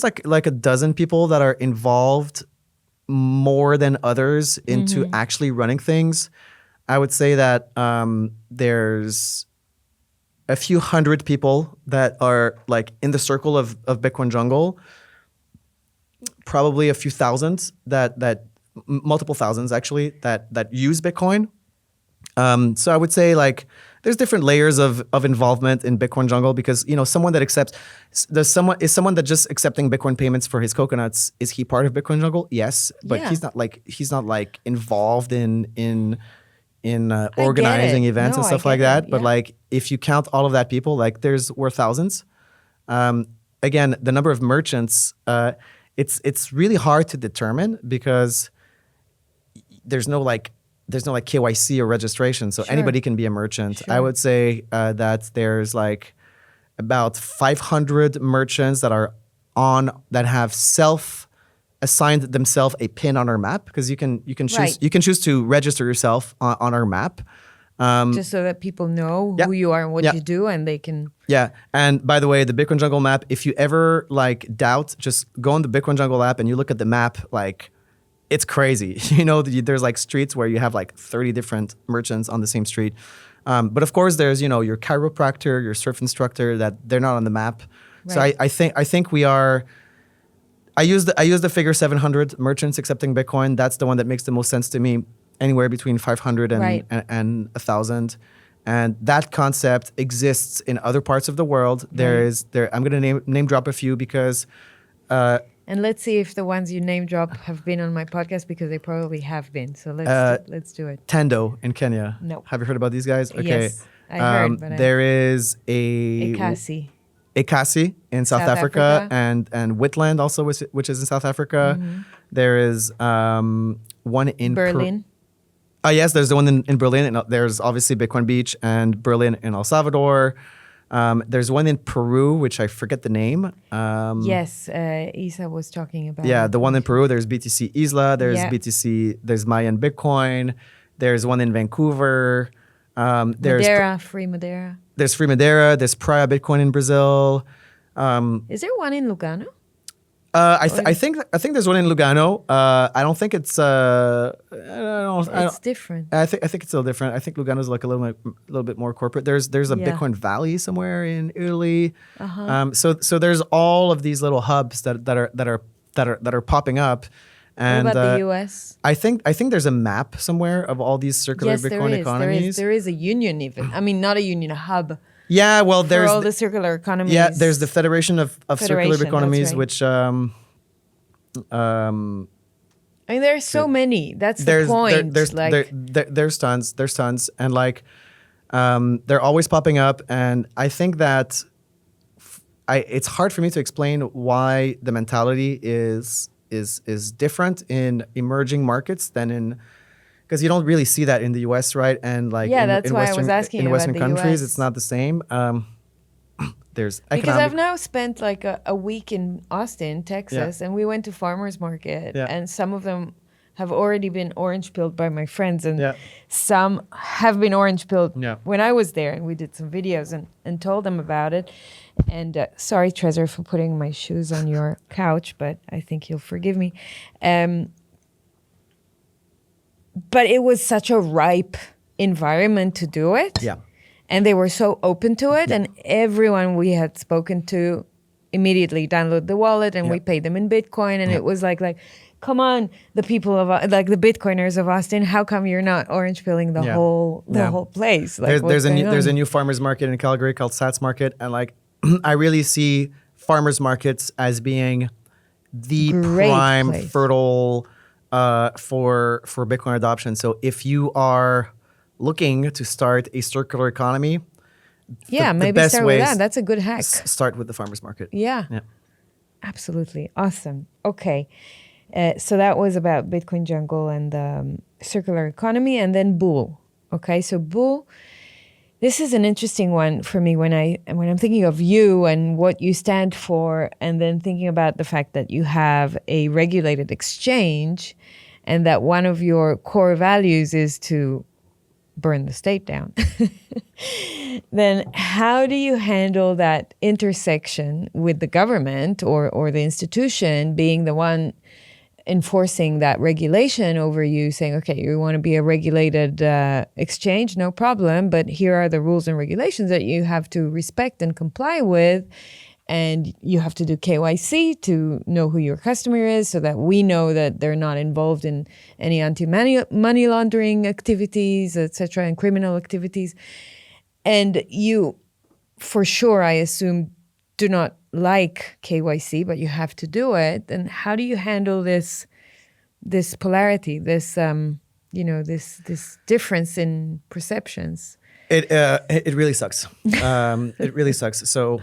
like a dozen people that are involved more than others into actually running things. I would say that there's a few hundred people that are like in the circle of Bitcoin jungle. Probably a few thousands that multiple thousands actually that use Bitcoin. So I would say like there's different layers of involvement in Bitcoin jungle because someone that accepts someone that just accepting Bitcoin payments for his coconuts, is he part of Bitcoin jungle? Yes, but he's not like involved in organizing events and stuff like that. But like if you count all of that people, like we're thousands. Again, the number of merchants. It's really hard to determine because there's no KYC or registration, so anybody can be a merchant. I would say that there's like about 500 merchants that have self-assigned themselves a pin on our map because you can choose to register yourself on our map. Just so that people know who you are and what you do, and they can. Yeah, and by the way, the Bitcoin Jungle map. If you ever like doubt, just go on the Bitcoin Jungle app and you look at the map. Like, it's crazy. There's like streets where you have like 30 different merchants on the same street. But of course, there's your chiropractor, your surf instructor that they're not on the map. Right. So I think we are. I use the figure 700 merchants accepting Bitcoin. That's the one that makes the most sense to me. Anywhere between 500 and 1,000, and that concept exists in other parts of the world. I'm going to name drop a few because. And let's see if the ones you name drop have been on my podcast because they probably have been. So let's do it. Tendo in Kenya. No. Have you heard about these guys? Okay. Yes, I heard. But there is a Ekasi in South Africa. and Whitland also, which is in South Africa. Mm-hmm. There is one in Berlin. Yes, there's the one in Berlin. And there's obviously Bitcoin Beach and Berlin in El Salvador. There's one in Peru, which I forget the name. Yes, Isa was talking about. Yeah, the one in Peru. There's BTC Isla. There's BTC. There's Mayan Bitcoin. There's one in Vancouver. There's Madeira, Free Madeira. There's Free Madeira. There's Praia Bitcoin in Brazil. Is there one in Lugano? I think there's one in Lugano. I don't think it's. It's different. I think it's a little different. I think Lugano's like a little bit more corporate. There's a Bitcoin Valley somewhere in Italy. So there's all of these little hubs that are popping up. And what about the U.S.? I think there's a map somewhere of all these circular Bitcoin economies. There is a union even. I mean, not a union, a hub. Yeah, well, there's all the circular economies. Yeah, there's the Federation of Circular Economies, right. Which I mean, there's so many. That's the point. There's tons, and like, they're always popping up, and I think that it's hard for me to explain why the mentality is different in emerging markets than because you don't really see that in the U.S., right? And like that's in why Western, I was asking in you Western about the countries, US. it's not the same. There's Because economic. I've now spent like a week in Austin, Texas, and we went to farmers market, and some of them have already been orange pilled by my friends, and some have been orange pilled when I was there, and we did some videos and told them about it. And sorry, Trezor, for putting my shoes on your couch, but I think you'll forgive me. But it was such a ripe environment to do it. Yeah. And they were so open to it. And everyone we had spoken to immediately downloaded the wallet, and we paid them in Bitcoin. And it was like, come on, the people of like the Bitcoiners of Austin, how come you're not orange pilling the whole place? Like, there's a new farmers market in Calgary called Sats Market, and like I really see farmers markets as being the Great prime place. fertile for Bitcoin adoption. So if you are looking to start a circular economy, maybe best start with ways that. That's a good hack. Start with the farmers market. Yeah. Absolutely. Awesome. Okay. So that was about Bitcoin Jungle and the circular economy, and then Bull. Okay. So Bull, this is an interesting one for me when I'm thinking of you and what you stand for, and then thinking about the fact that you have a regulated exchange and that one of your core values is to burn the state down. Then how do you handle that intersection with the government or the institution being the one enforcing that regulation over you, saying, okay, you want to be a regulated exchange, no problem, but here are the rules and regulations that you have to respect and comply with, and you have to do KYC to know who your customer is so that we know that they're not involved in any anti-money laundering activities, etc., and criminal activities. And you, for sure, I assume, do not like KYC, but you have to do it. And how do you handle this polarity, this difference in perceptions? It really sucks. It really sucks. So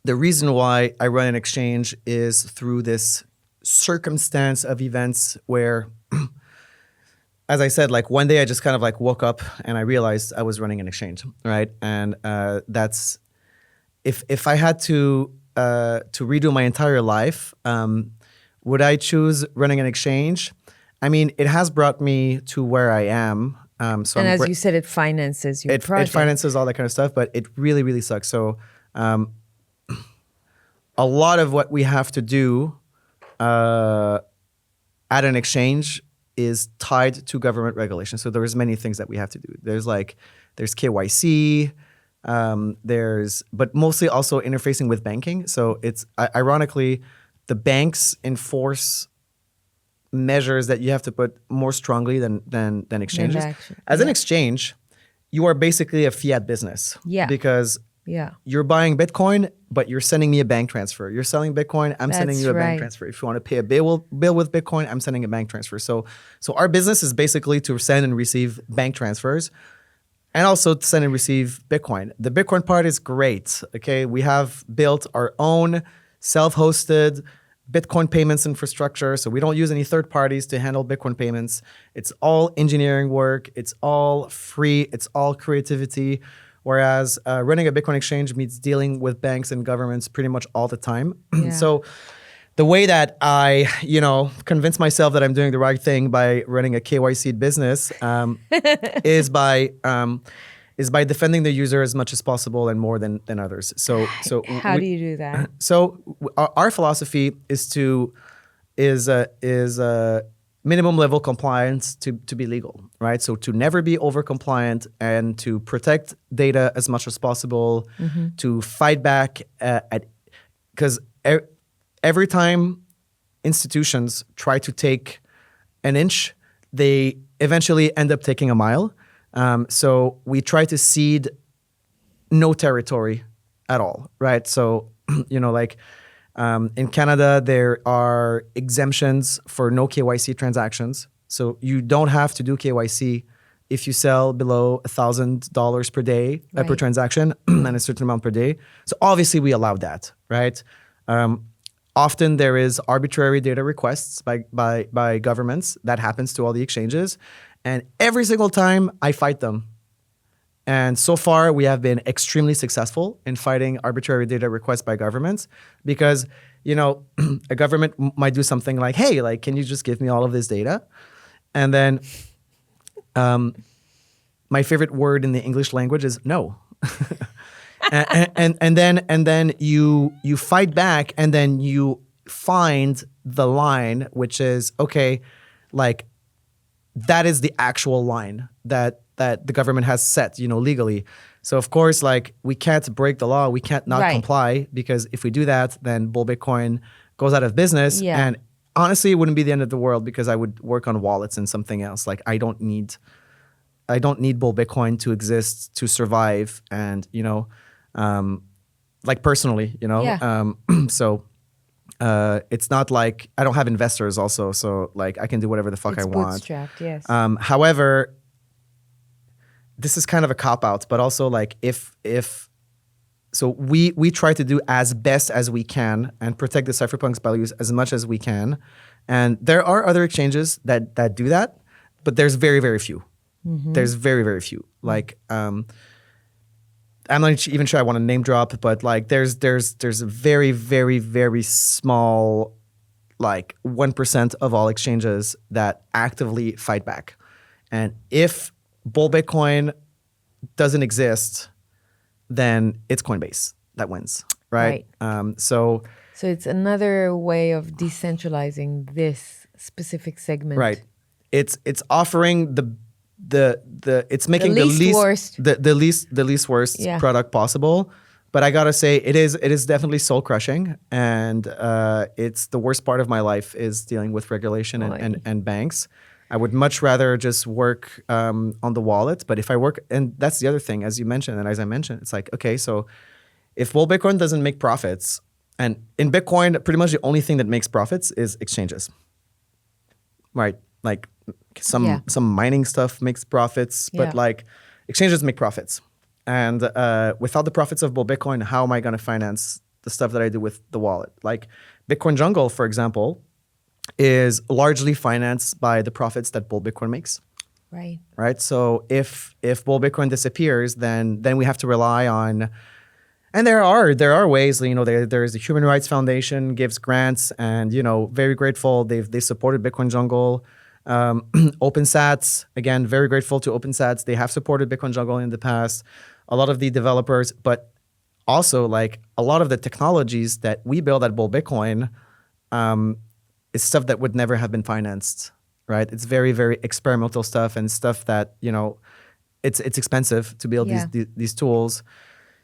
the reason why I run an exchange is through this circumstance of events where, as I said, like one day I just kind of like woke up and I realized I was running an exchange, right? And that's if I had to redo my entire life, would I choose running an exchange? I mean, it has brought me to where I am. So and as you said, it finances your project. It finances all that kind of stuff, but it really, really sucks. So a lot of what we have to do at an exchange is tied to government regulation. So there's many things that we have to do. There's KYC, but mostly also interfacing with banking. So it's ironically, the banks enforce measures that you have to put more strongly than exchanges. As an exchange, you are basically a fiat business. Yeah. Because you're buying Bitcoin, but you're sending me a bank transfer. You're selling Bitcoin, I'm sending you a bank transfer. If you want to pay a bill with Bitcoin, I'm sending a bank transfer. So our business is basically to send and receive bank transfers, and also to send and receive Bitcoin. The Bitcoin part is great. Okay, we have built our own self-hosted Bitcoin payments infrastructure, so we don't use any third parties to handle Bitcoin payments. It's all engineering work. It's all free. It's all creativity. Whereas running a Bitcoin exchange means dealing with banks and governments pretty much all the time. Yeah. So the way that I, convince myself that I'm doing the right thing by running a KYC business is by defending the user as much as possible and more than others. So how do you do that? So our philosophy is minimum level compliance to be legal, right? So to never be over compliant and to protect data as much as possible, to fight back because every time institutions try to take an inch, they eventually end up taking a mile. So we try to cede no territory at all, right? So, in Canada, there are exemptions for no KYC transactions. So you don't have to do KYC if you sell below $1,000 per day, per transaction, and a certain amount per day. So obviously we allow that, right? Often there is arbitrary data requests by governments. That happens to all the exchanges. And every single time I fight them. And so far, we have been extremely successful in fighting arbitrary data requests by governments because, a government might do something like, hey, like, can you just give me all of this data? And then my favorite word in the English language is no. and then you fight back, and then you find the line, which is, okay, like, that is the actual line that the government has set, legally. So of course, like, we can't break the law, we can't not comply, because if we do that, then Bull Bitcoin goes out of business. Yeah. And honestly, it wouldn't be the end of the world because I would work on wallets and something else. Like, I don't need Bull Bitcoin to exist, to survive, and like, personally, Yeah. So it's not like I don't have investors also, so like I can do whatever the fuck I want. Bootstrapped, yes. However, this is kind of a cop-out, but also, like, so we try to do as best as we can and protect the Cypherpunk's values as much as we can. And there are other exchanges that do that, but there's very, very few. Mm-hmm. There's very, very few. Like, I'm not even sure I want to name drop, but like there's a very, very, very small, like 1% of all exchanges that actively fight back. And if Bull Bitcoin doesn't exist, then it's Coinbase that wins, right? So it's another way of decentralizing this specific segment. right, it's offering it's making the least worst product possible. But I gotta say, it is definitely soul crushing, and it's the worst part of my life is dealing with regulation and banks. I would much rather just work on the wallet. But if I work, and that's the other thing, as you mentioned, and as I mentioned, it's like, okay, so if Bull Bitcoin doesn't make profits, and in Bitcoin, pretty much the only thing that makes profits is exchanges, right? Like some mining stuff makes profits, but like exchanges make profits. And without the profits of Bull Bitcoin, how am I going to finance the stuff that I do with the wallet? Like Bitcoin Jungle, for example, is largely financed by the profits that Bull Bitcoin makes. Right. Right. So if Bull Bitcoin disappears, then we have to rely on, and there are ways. There's the Human Rights Foundation gives grants, and very grateful they supported Bitcoin Jungle. OpenSats, again, very grateful to OpenSats. They have supported Bitcoin Jungle in the past. A lot of the developers, but also like a lot of the technologies that we build at Bull Bitcoin is stuff that would never have been financed, right? It's very, very experimental stuff and stuff that, it's expensive to build these tools.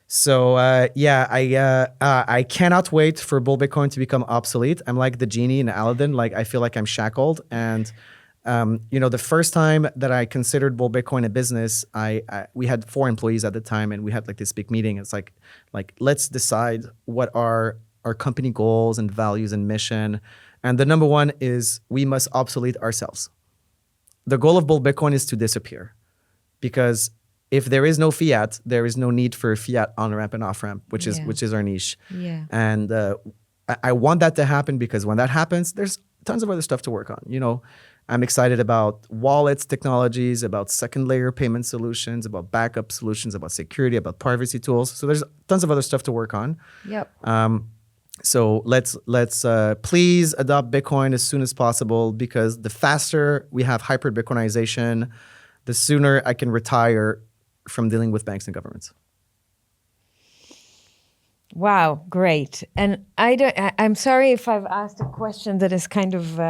So I cannot wait for Bull Bitcoin to become obsolete. I'm like the genie in Aladdin. Like, I feel like I'm shackled. And the first time that I considered Bull Bitcoin a business, we had 4 employees at the time, and we had like this big meeting. It's like let's decide what are our company goals and values and mission. And the number one is we must obsolete ourselves. The goal of Bull Bitcoin is to disappear, because if there is no fiat, there is no need for fiat on-ramp and off-ramp, which is our niche. Yeah. And I want that to happen, because when that happens, there's tons of other stuff to work on. I'm excited about wallets technologies, about second layer payment solutions, about backup solutions, about security, about privacy tools. So there's tons of other stuff to work on. Yep. So let's please adopt Bitcoin as soon as possible, because the faster we have hyper Bitcoinization, the sooner I can retire from dealing with banks and governments. Wow, great. And I'm sorry if I've asked a question that is kind of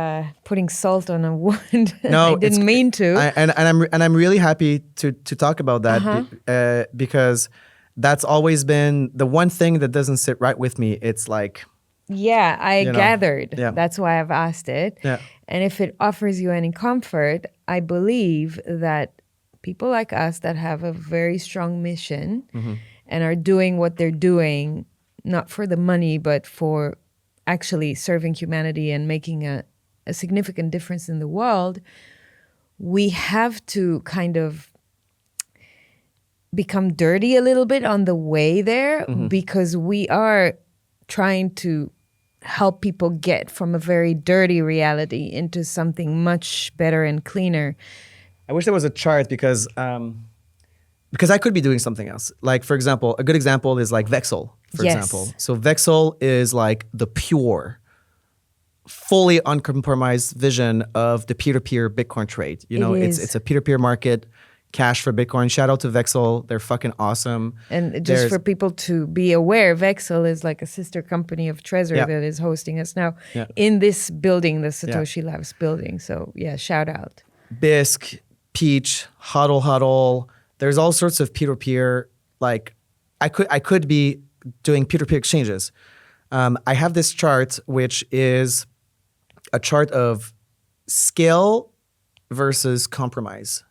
putting salt on a wound. No, I didn't mean to. I'm really happy to talk about that because that's always been the one thing that doesn't sit right with me. It's like, yeah, I gathered. Yeah. That's why I've asked it. Yeah. And if it offers you any comfort, I believe that people like us that have a very strong mission and are doing what they're doing, not for the money, but for actually serving humanity and making a significant difference in the world, we have to kind of become dirty a little bit on the way there, because we are trying to help people get from a very dirty reality into something much better and cleaner. I wish there was a chart because I could be doing something else. Like, for example, a good example is like Vexel, for Yes. example. So Vexel is like the pure, fully uncompromised vision of the peer-to-peer Bitcoin trade. You know, it's a peer-to-peer market, cash for Bitcoin. Shout out to Vexel. They're fucking awesome. And just for people to be aware, Vexel is like a sister company of Trezor Yeah. that is hosting us now Yeah. in this building, the Satoshi Labs building. So yeah, shout out. Bisq, Peach, Huddle. There's all sorts of peer-to-peer. Like, I could be doing peer-to-peer exchanges. I have this chart, which is a chart of scale versus compromise,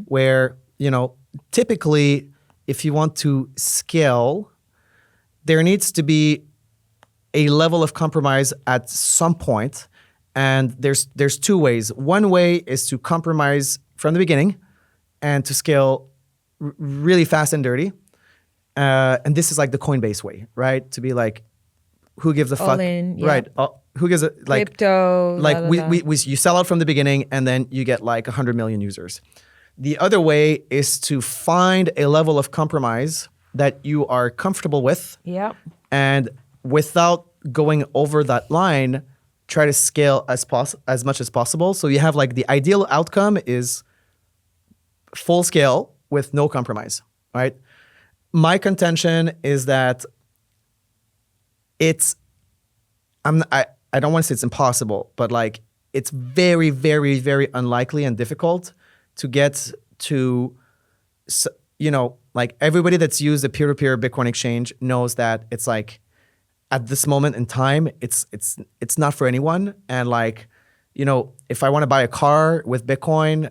where, you know, typically, if you want to scale, there needs to be a level of compromise at some point. And there's two ways. One way is to compromise from the beginning and to scale really fast and dirty. And this is like the Coinbase way, right? To be like, who gives a fuck? In, yeah. Right. Who gives a, like, crypto, like la, la, la. you sell out from the beginning and then you get like 100 million users. The other way is to find a level of compromise that you are comfortable with. Yeah. And without going over that line, try to scale as much as possible. So you have like the ideal outcome is full scale with no compromise, right? My contention is that I don't want to say it's impossible, but like it's very, very, very unlikely and difficult to get to, you know, like everybody that's used a peer-to-peer Bitcoin exchange knows that it's like at this moment in time, it's not for anyone. And like, you know, if I want to buy a car with Bitcoin,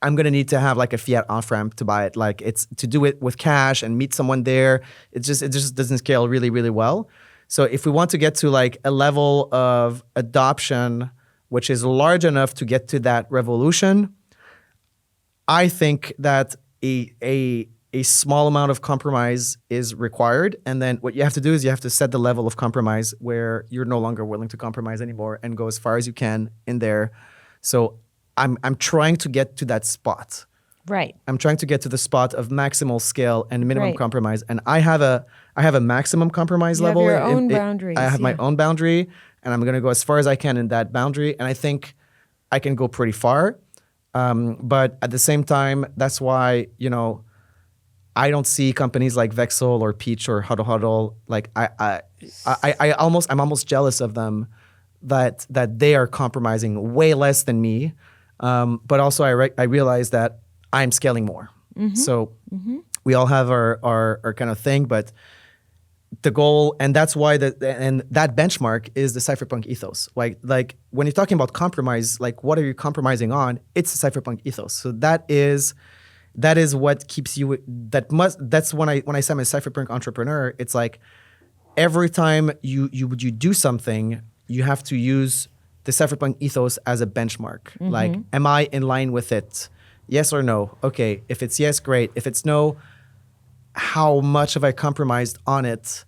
I'm going to need to have like a fiat off-ramp to buy it. Like it's to do it with cash and meet someone there. It just doesn't scale really, really well. So if we want to get to like a level of adoption, which is large enough to get to that revolution, I think that a small amount of compromise is required. And then what you have to do is you have to set the level of compromise where you're no longer willing to compromise anymore and go as far as you can in there. So I'm trying to get to that spot. Right. I'm trying to get to the spot of maximal scale and minimum Right. compromise. And I have a maximum compromise level. You have your own boundaries. I have my yeah. own boundary, and I'm going to go as far as I can in that boundary. And I think I can go pretty far. But at the same time, that's why, you know, I don't see companies like Vexel or Peach or Huddle. Like I'm almost jealous of them that they are compromising way less than me. But also I realize that I'm scaling more. So we all have our kind of thing, but the goal, and that's why that benchmark is the Cypherpunk ethos. Like when you're talking about compromise, like what are you compromising on? It's the Cypherpunk ethos. So that is what keeps you. That's when I say I'm a Cypherpunk entrepreneur. It's like every time you do something, you have to use the Cypherpunk ethos as a benchmark. Like, am I in line with it? Yes or no? Okay, if it's yes, great. If it's no, how much have I compromised on it?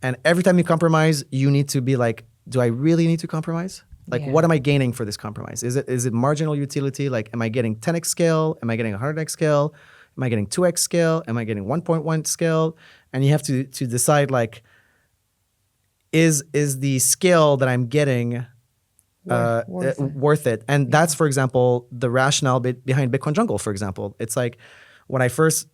And every time you compromise, you need to be like, do I really need to compromise? Like, Yeah. what am I gaining for this compromise? Is it marginal utility? Like, am I getting 10x scale? Am I getting 100x scale? Am I getting 2x scale? Am I getting 1.1 scale? And you have to decide, like, is the scale that I'm getting worth it? And that's, for example, the rationale behind Bitcoin Jungle, for example. It's like,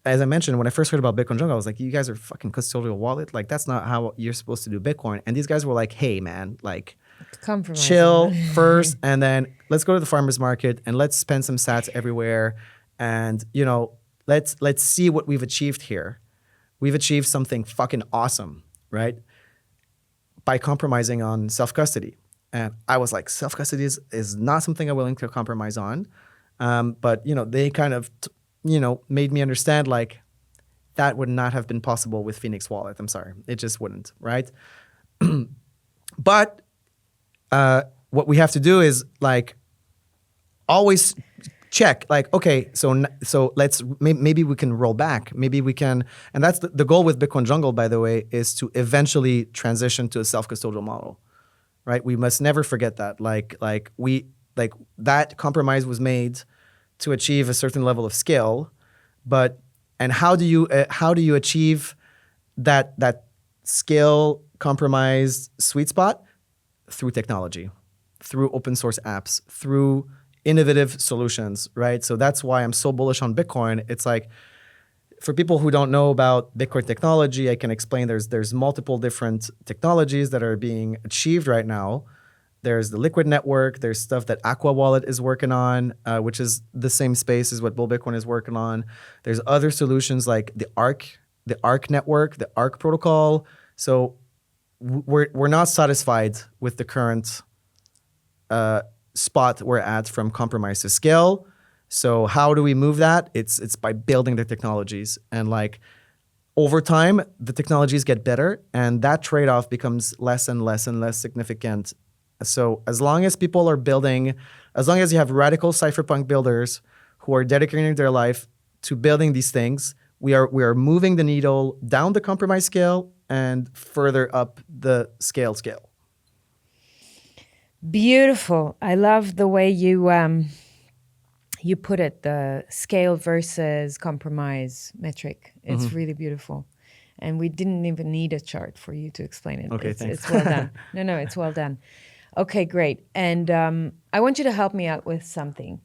as I mentioned, when I first heard about Bitcoin Jungle, I was like, you guys are fucking custodial wallet. Like, that's not how you're supposed to do Bitcoin. And these guys were like, hey, man, like, Compromise. chill first, and then let's go to the farmer's market and let's spend some sats everywhere. And, you know, let's see what we've achieved here. We've achieved something fucking awesome, right? By compromising on self-custody. And I was like, self-custody is not something I'm willing to compromise on. But, you know, they kind of, made me understand, like, that would not have been possible with Phoenix Wallet. I'm sorry. It just wouldn't, right? But what we have to do is, like, always check, like, okay, so let's, maybe we can roll back. Maybe we can, and that's the goal with Bitcoin Jungle, by the way, is to eventually transition to a self-custodial model, right? We must never forget that. Like that compromise was made to achieve a certain level of scale, and how do you achieve that scale compromised sweet spot? Through technology, through open source apps, through innovative solutions, right? So that's why I'm so bullish on Bitcoin. It's like, for people who don't know about Bitcoin technology, I can explain there's multiple different technologies that are being achieved right now. There's the Liquid network. There's stuff that Aqua Wallet is working on, which is the same space as what Bull Bitcoin is working on. There's other solutions like the Arc network, the Arc protocol. So we're not satisfied with the current spot we're at from compromise to scale. So how do we move that? It's by building the technologies, and like over time the technologies get better, and that trade-off becomes less and less and less significant. So as long as people are building, as long as you have radical cypherpunk builders who are dedicating their life to building these things, we are moving the needle down the compromise scale and further up the scale. Beautiful. I love the way you put it, the scale versus compromise metric. It's really beautiful. And we didn't even need a chart for you to explain it. Okay, thanks. It's well done. No, it's well done. Okay, great. And I want you to help me out with something.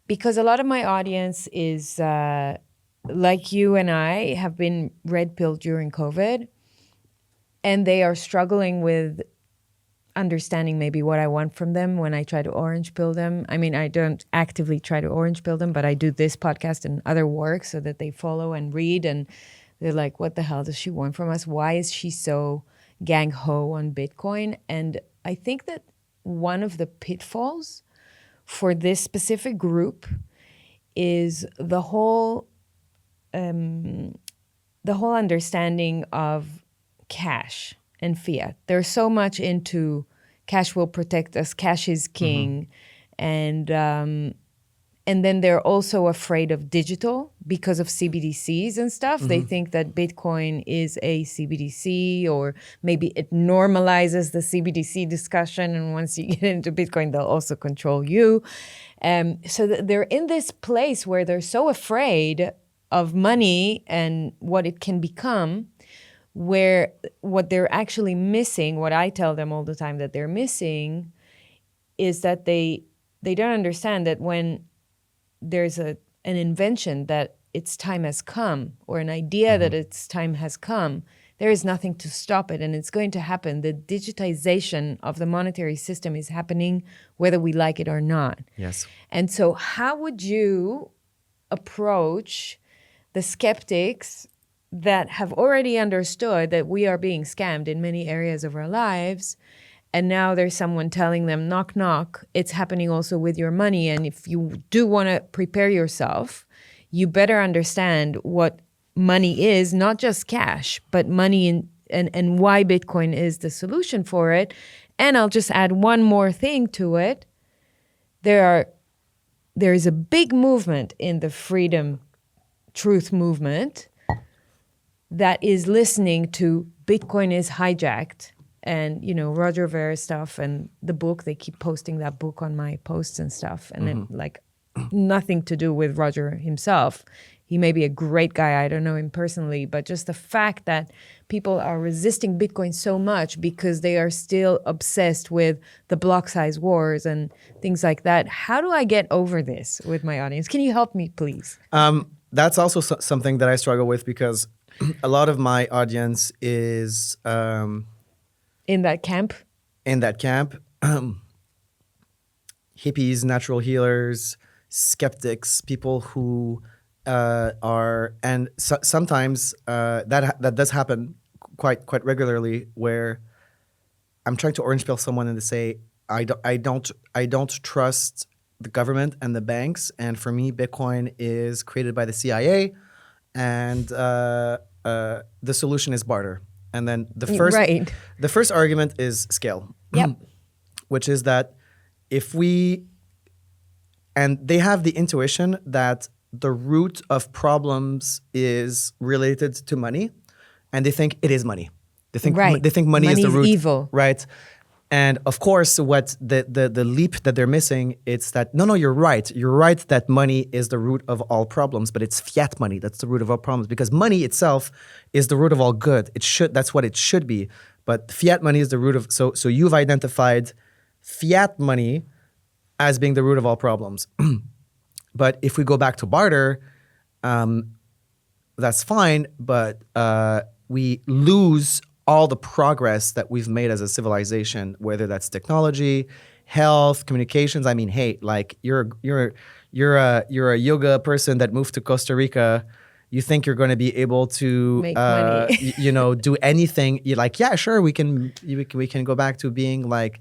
Because a lot of my audience is, like you and I, have been red-pilled during COVID. And they are struggling with understanding maybe what I want from them when I try to orange pill them. I mean, I don't actively try to orange pill them, but I do this podcast and other work so that they follow and read, and they're like, what the hell does she want from us? Why is she so gang-ho on Bitcoin? And I think that one of the pitfalls for this specific group is the whole understanding of cash and fiat. They're so much into cash will protect us, cash is king, and then they're also afraid of digital because of CBDCs and stuff. They think that Bitcoin is a CBDC, or maybe it normalizes the CBDC discussion, and once you get into Bitcoin, they'll also control you. So they're in this place where they're so afraid of money and what it can become, where what they're actually missing, what I tell them all the time that they're missing, is that they don't understand that when there's an invention that its time has come, or an idea that its time has come, there is nothing to stop it, and it's going to happen. The digitization of the monetary system is happening whether we like it or not. Yes. And so how would you approach the skeptics that have already understood that we are being scammed in many areas of our lives, and now there's someone telling them, knock, knock, it's happening also with your money, and if you do want to prepare yourself, you better understand what money is, not just cash, but money and why Bitcoin is the solution for it. And I'll just add one more thing to it. There is a big movement in the freedom truth movement that is listening to Bitcoin is hijacked, and Roger Ver stuff, and the book, they keep posting that book on my posts and stuff, and then like nothing to do with Roger himself. He may be a great guy, I don't know him personally, but just the fact that people are resisting Bitcoin so much because they are still obsessed with the block size wars and things like that. How do I get over this with my audience? Can you help me, please? That's also something that I struggle with, because a lot of my audience is in that camp. Hippies, natural healers, skeptics, people who are, and sometimes that does happen quite regularly, where I'm trying to orange pill someone and to say I don't trust the government and the banks, and for me Bitcoin is created by the CIA, and the solution is barter. And then the first argument is scale. Yep. Which is that and they have the intuition that the root of problems is related to money, and they think it is money. They think money is the root. Evil. Right. And of course, what the leap that they're missing, it's that, no, you're right. You're right that money is the root of all problems, but it's fiat money that's the root of all problems, because money itself is the root of all good. That's what it should be. But fiat money is the root of, so you've identified fiat money as being the root of all problems. But if we go back to barter, that's fine, but we lose all the progress that we've made as a civilization, whether that's technology, health, communications. I mean, hey, like you're a yoga person that moved to Costa Rica. You think you're going to be able to make money. Do anything? You're like, yeah, sure, we can go back to being like,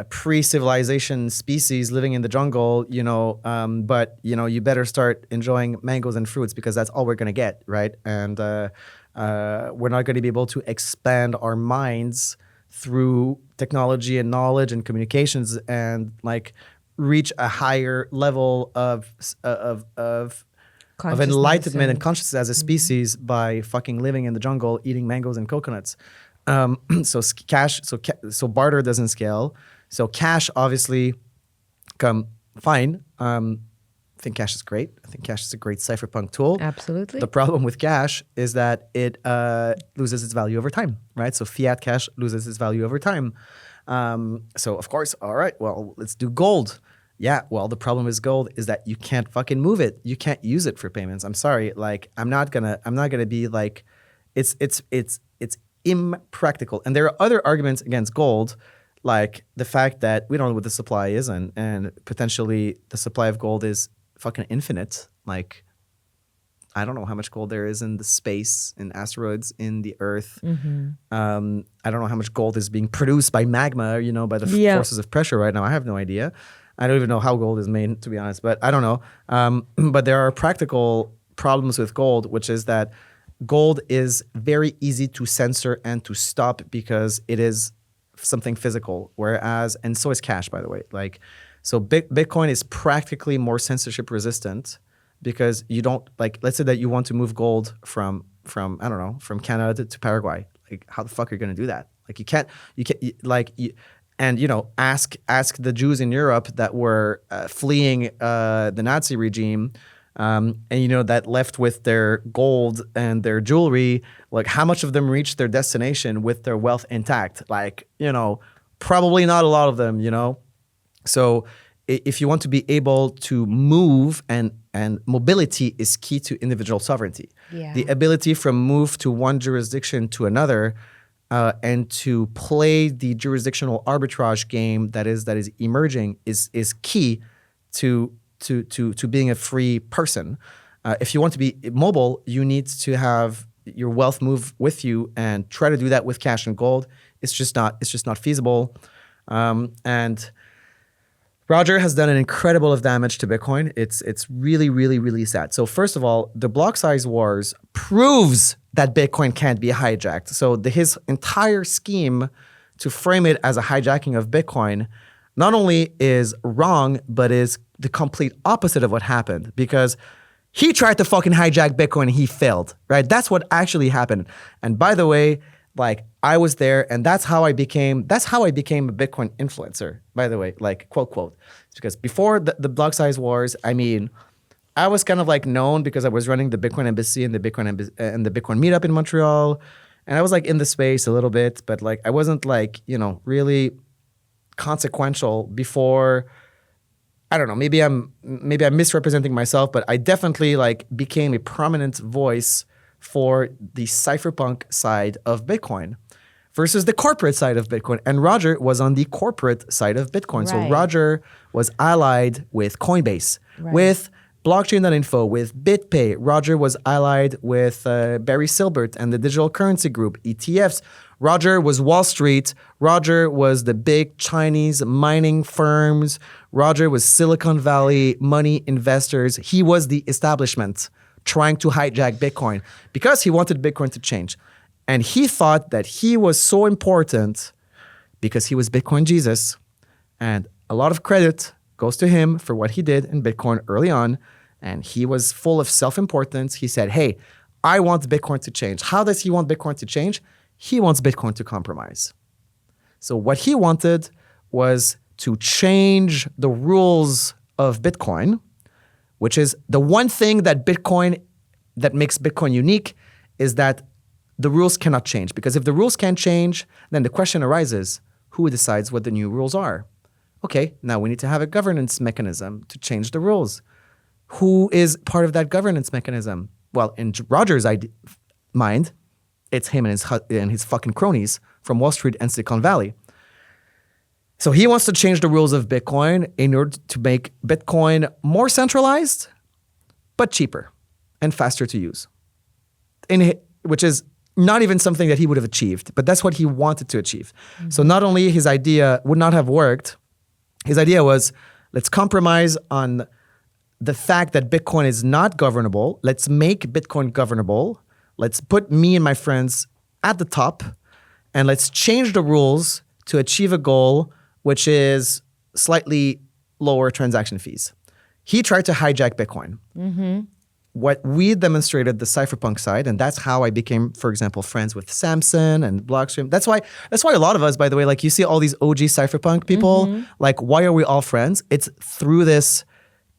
pre-civilization species living in the jungle, but you better start enjoying mangoes and fruits, because that's all we're going to get, right? And we're not going to be able to expand our minds through technology and knowledge and communications and like reach a higher level of enlightenment and consciousness as a species by fucking living in the jungle, eating mangoes and coconuts. So barter doesn't scale. So cash obviously fine. I think cash is great. I think cash is a great cypherpunk tool. Absolutely. The problem with cash is that it loses its value over time, right? So fiat cash loses its value over time. So of course, all right, well, let's do gold. Yeah, well, the problem with gold is that you can't fucking move it. You can't use it for payments. I'm sorry. Like, I'm not gonna be like, it's impractical. And there are other arguments against gold, like the fact that we don't know what the supply is, and potentially the supply of gold is fucking infinite. Like, I don't know how much gold there is in the space, in asteroids, in the earth. Mm-hmm. I don't know how much gold is being produced by magma, by the forces of pressure right now. I have no idea. I don't even know how gold is made, to be honest, but I don't know. But there are practical problems with gold, which is that gold is very easy to censor and to stop because it is something physical, and so is cash, by the way. Like, so Bitcoin is practically more censorship resistant because you don't, like, let's say that you want to move gold from I don't know, from Canada to Paraguay. Like, how the fuck are you going to do that? Like, ask the Jews in Europe that were fleeing the Nazi regime, and that left with their gold and their jewelry, like how much of them reached their destination with their wealth intact? Like, probably not a lot of them, So if you want to be able to move, and mobility is key to individual sovereignty. Yeah. The ability from move to one jurisdiction to another, and to play the jurisdictional arbitrage game that is emerging is key to being a free person. If you want to be mobile, you need to have your wealth move with you, and try to do that with cash and gold. It's just not feasible. And Roger has done an incredible of damage to Bitcoin. It's really, really, really sad. So first of all, the block size wars proves that Bitcoin can't be hijacked. So his entire scheme to frame it as a hijacking of Bitcoin not only is wrong, but is the complete opposite of what happened, because he tried to fucking hijack Bitcoin and he failed, right? That's what actually happened. And by the way, like, I was there, and that's how I became a Bitcoin influencer, by the way, like, quote. Because before the block size wars, I mean, I was kind of like known because I was running the Bitcoin Embassy and the Bitcoin meetup in Montreal. And I was like in the space a little bit, but like I wasn't like, really consequential before. I don't know, maybe I'm misrepresenting myself, but I definitely like became a prominent voice for the cypherpunk side of Bitcoin versus the corporate side of Bitcoin. And Roger was on the corporate side of Bitcoin. Right. So Roger was allied with Coinbase, with blockchain.info, with BitPay. Roger was allied with Barry Silbert and the Digital Currency Group, ETFs. Roger was Wall Street. Roger was the big Chinese mining firms. Roger was Silicon Valley money investors. He was the establishment trying to hijack Bitcoin because he wanted Bitcoin to change. And he thought that he was so important because he was Bitcoin Jesus. And a lot of credit goes to him for what he did in Bitcoin early on. And he was full of self-importance. He said, hey, I want Bitcoin to change. How does he want Bitcoin to change? He wants Bitcoin to compromise. So what he wanted was to change the rules of Bitcoin, which is the one thing that makes Bitcoin unique, is that the rules cannot change. Because if the rules can't change, then the question arises, who decides what the new rules are? Okay, now we need to have a governance mechanism to change the rules. Who is part of that governance mechanism? Well, in Roger's mind, it's him and his fucking cronies from Wall Street and Silicon Valley. So he wants to change the rules of Bitcoin in order to make Bitcoin more centralized, but cheaper and faster to use. Which is not even something that he would have achieved, but that's what he wanted to achieve. Mm-hmm. So not only his idea would not have worked, his idea was, let's compromise on the fact that Bitcoin is not governable. Let's make Bitcoin governable. Let's put me and my friends at the top, and let's change the rules to achieve a goal which is slightly lower transaction fees. He tried to hijack Bitcoin. Mm-hmm. What we demonstrated, the Cypherpunk side, and that's how I became, for example, friends with Samson and Blockstream. That's why a lot of us, by the way, like you see all these OG Cypherpunk people, like why are we all friends? It's through this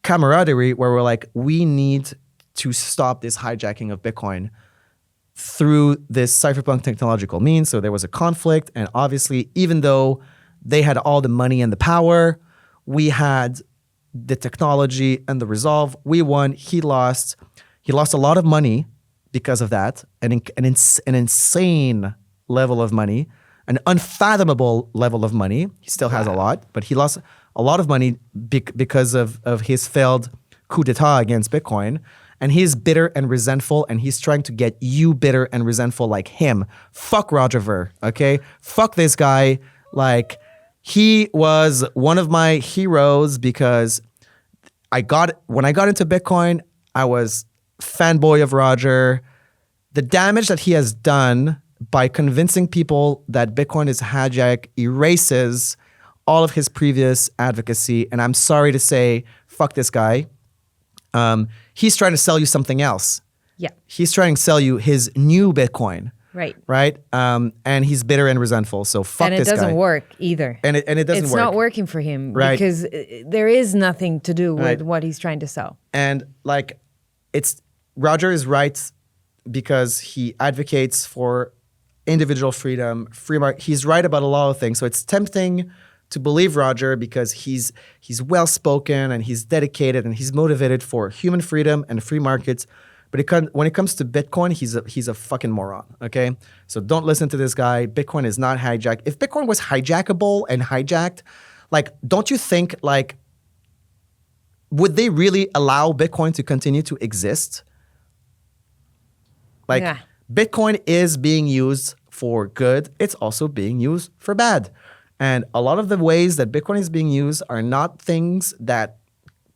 camaraderie where we're like, we need to stop this hijacking of Bitcoin through this Cypherpunk technological means. So there was a conflict, and obviously, even though they had all the money and the power, we had the technology and the resolve. We won. He lost. He lost a lot of money because of that, an insane level of money, an unfathomable level of money. He still has a lot, but he lost a lot of money because of his failed coup d'etat against Bitcoin. And he's bitter and resentful, and he's trying to get you bitter and resentful like him. Fuck Roger Ver, okay? Fuck this guy. Like, he was one of my heroes because when I got into Bitcoin, I was fanboy of Roger. The damage that he has done by convincing people that Bitcoin is hijack erases all of his previous advocacy. And I'm sorry to say, fuck this guy. He's trying to sell you something else. Yeah. He's trying to sell you his new Bitcoin. Right. Right? And he's bitter and resentful. So fuck this guy. And it doesn't work either. And it doesn't work. It's not working for him, right? Because there is nothing to do with what he's trying to sell. And like, Roger is right because he advocates for individual freedom, free market. He's right about a lot of things. So it's tempting to believe Roger because he's well-spoken and he's dedicated and he's motivated for human freedom and free markets. But when it comes to Bitcoin, he's a fucking moron, okay? So don't listen to this guy. Bitcoin is not hijacked. If Bitcoin was hijackable and hijacked, like, don't you think, like, would they really allow Bitcoin to continue to exist? Like, Bitcoin is being used for good. It's also being used for bad. And a lot of the ways that Bitcoin is being used are not things that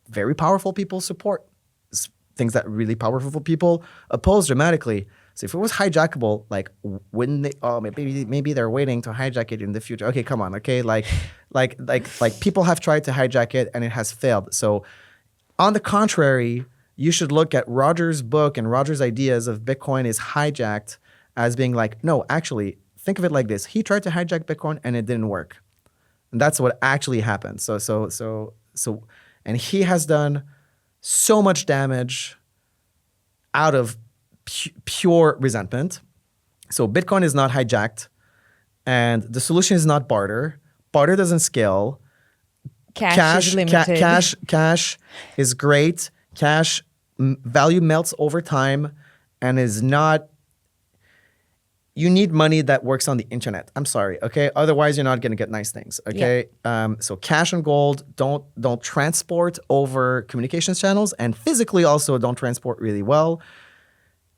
very powerful people support. It's things that really powerful people oppose dramatically. So if it was hijackable, like, wouldn't they? Oh, maybe they're waiting to hijack it in the future. Okay, come on. Okay, like people have tried to hijack it and it has failed. So, on the contrary, you should look at Roger's book and Roger's ideas of Bitcoin is hijacked as being like, no, actually, think of it like this. He tried to hijack Bitcoin and it didn't work. And that's what actually happened. So, and he has done so much damage out of pure resentment. So Bitcoin is not hijacked, and the solution is not barter. Barter doesn't scale. Cash is limited. Cash is great. Cash value melts over time and is not. You need money that works on the internet. I'm sorry, okay? Otherwise, you're not going to get nice things, okay? Yeah. So cash and gold don't transport over communications channels, and physically also don't transport really well.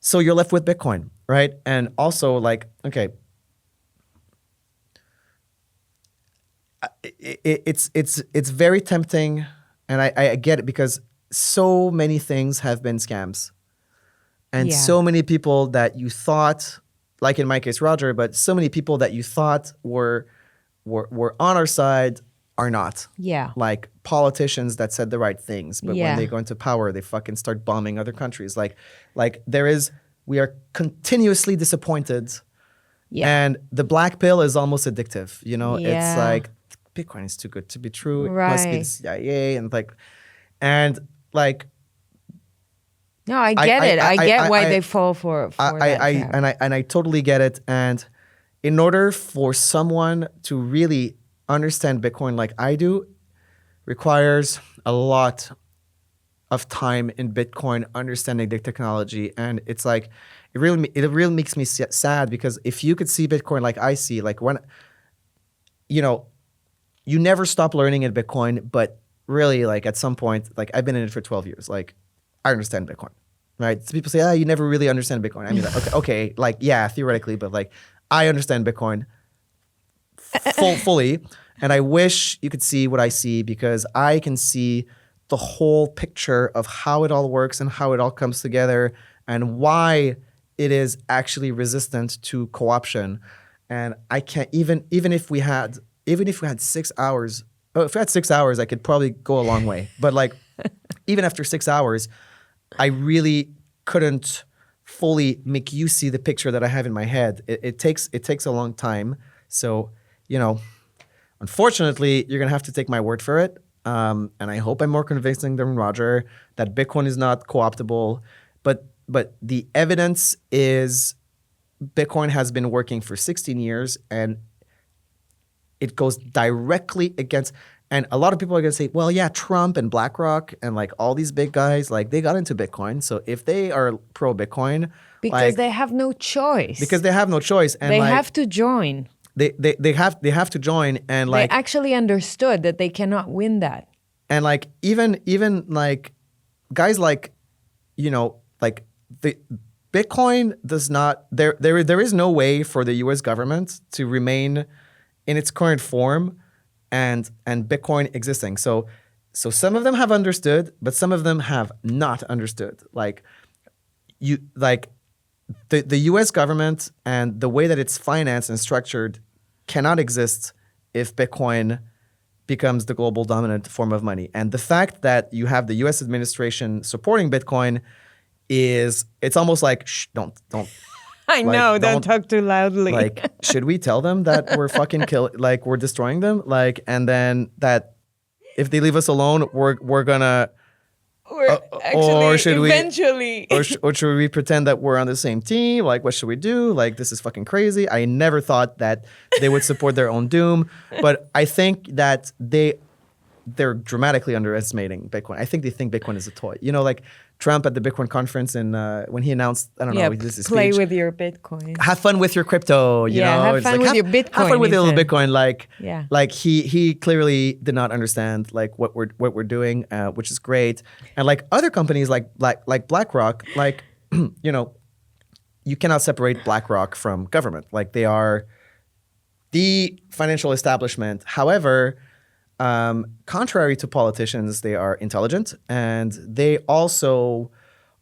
So you're left with Bitcoin, right? And also, like, okay, it's very tempting, and I get it because so many things have been scams, and so many people that you thought, like in my case, Roger, but so many people that you thought were on our side are not. Yeah. Like politicians that said the right things, but when they go into power, they fucking start bombing other countries. We are continuously disappointed Yeah. And the black pill is almost addictive. You know, Yeah. it's like Bitcoin is too good to be true. It must be the Right. CIA and like No, I get it. I get why they fall for that trap. I totally get it. And in order for someone to really understand Bitcoin like I do, requires a lot of time in Bitcoin understanding the technology. And it's like it really makes me sad, because if you could see Bitcoin like I see, like when you never stop learning in Bitcoin, but really, like at some point, like I've been in it for 12 years, like I understand Bitcoin, right? So people say, you never really understand Bitcoin. I mean, like, okay, like, yeah, theoretically, but like I understand Bitcoin fully. And I wish you could see what I see, because I can see the whole picture of how it all works and how it all comes together and why it is actually resistant to co-option. And I can't, even if we had 6 hours, if we had 6 hours, I could probably go a long way. But like, even after 6 hours, I really couldn't fully make you see the picture that I have in my head. It takes a long time. So, unfortunately, you're gonna have to take my word for it. And I hope I'm more convincing than Roger that Bitcoin is not co-optable. But the evidence is Bitcoin has been working for 16 years, and it goes directly against. And a lot of people are going to say, well, yeah, Trump and BlackRock and like all these big guys, like they got into Bitcoin. So if they are pro Bitcoin, because they have no choice. Because they have no choice, and they like, have to join. They have to join, and like they actually understood that they cannot win that. And like even like guys like like the Bitcoin does not there is no way for the US government to remain in its current form and Bitcoin existing. So some of them have understood, but some of them have not understood. Like the US government and the way that it's financed and structured cannot exist if Bitcoin becomes the global dominant form of money. And the fact that you have the US administration supporting Bitcoin it's almost like, shh, don't. I know, don't talk too loudly. Like, should we tell them that we're fucking we're destroying them? Like, and then that if they leave us alone, we're gonna... Or should eventually... or should we pretend that we're on the same team? Like, what should we do? Like, this is fucking crazy. I never thought that they would support their own doom. But I think that they're dramatically underestimating Bitcoin. I think they think Bitcoin is a toy. Like Trump at the Bitcoin conference, and when he announced, I don't know, this is play speech, with your Bitcoin. Have fun with your crypto. You know, have fun with your Bitcoin. Have fun with your little Bitcoin. Like, yeah. Like he clearly did not understand like what we're doing, which is great. And like other companies like BlackRock, like you cannot separate BlackRock from government. Like they are the financial establishment. However, contrary to politicians, they are intelligent, and they also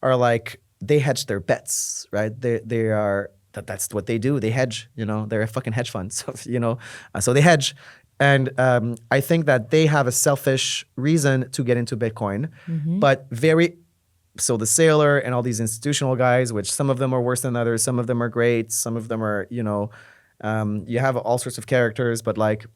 are like, they hedge their bets, right? They are that's what they do. They hedge. They're a fucking hedge fund. So so they hedge, and I think that they have a selfish reason to get into Bitcoin, but so the Sailor and all these institutional guys, which some of them are worse than others, some of them are great, some of them are you have all sorts of characters, but like,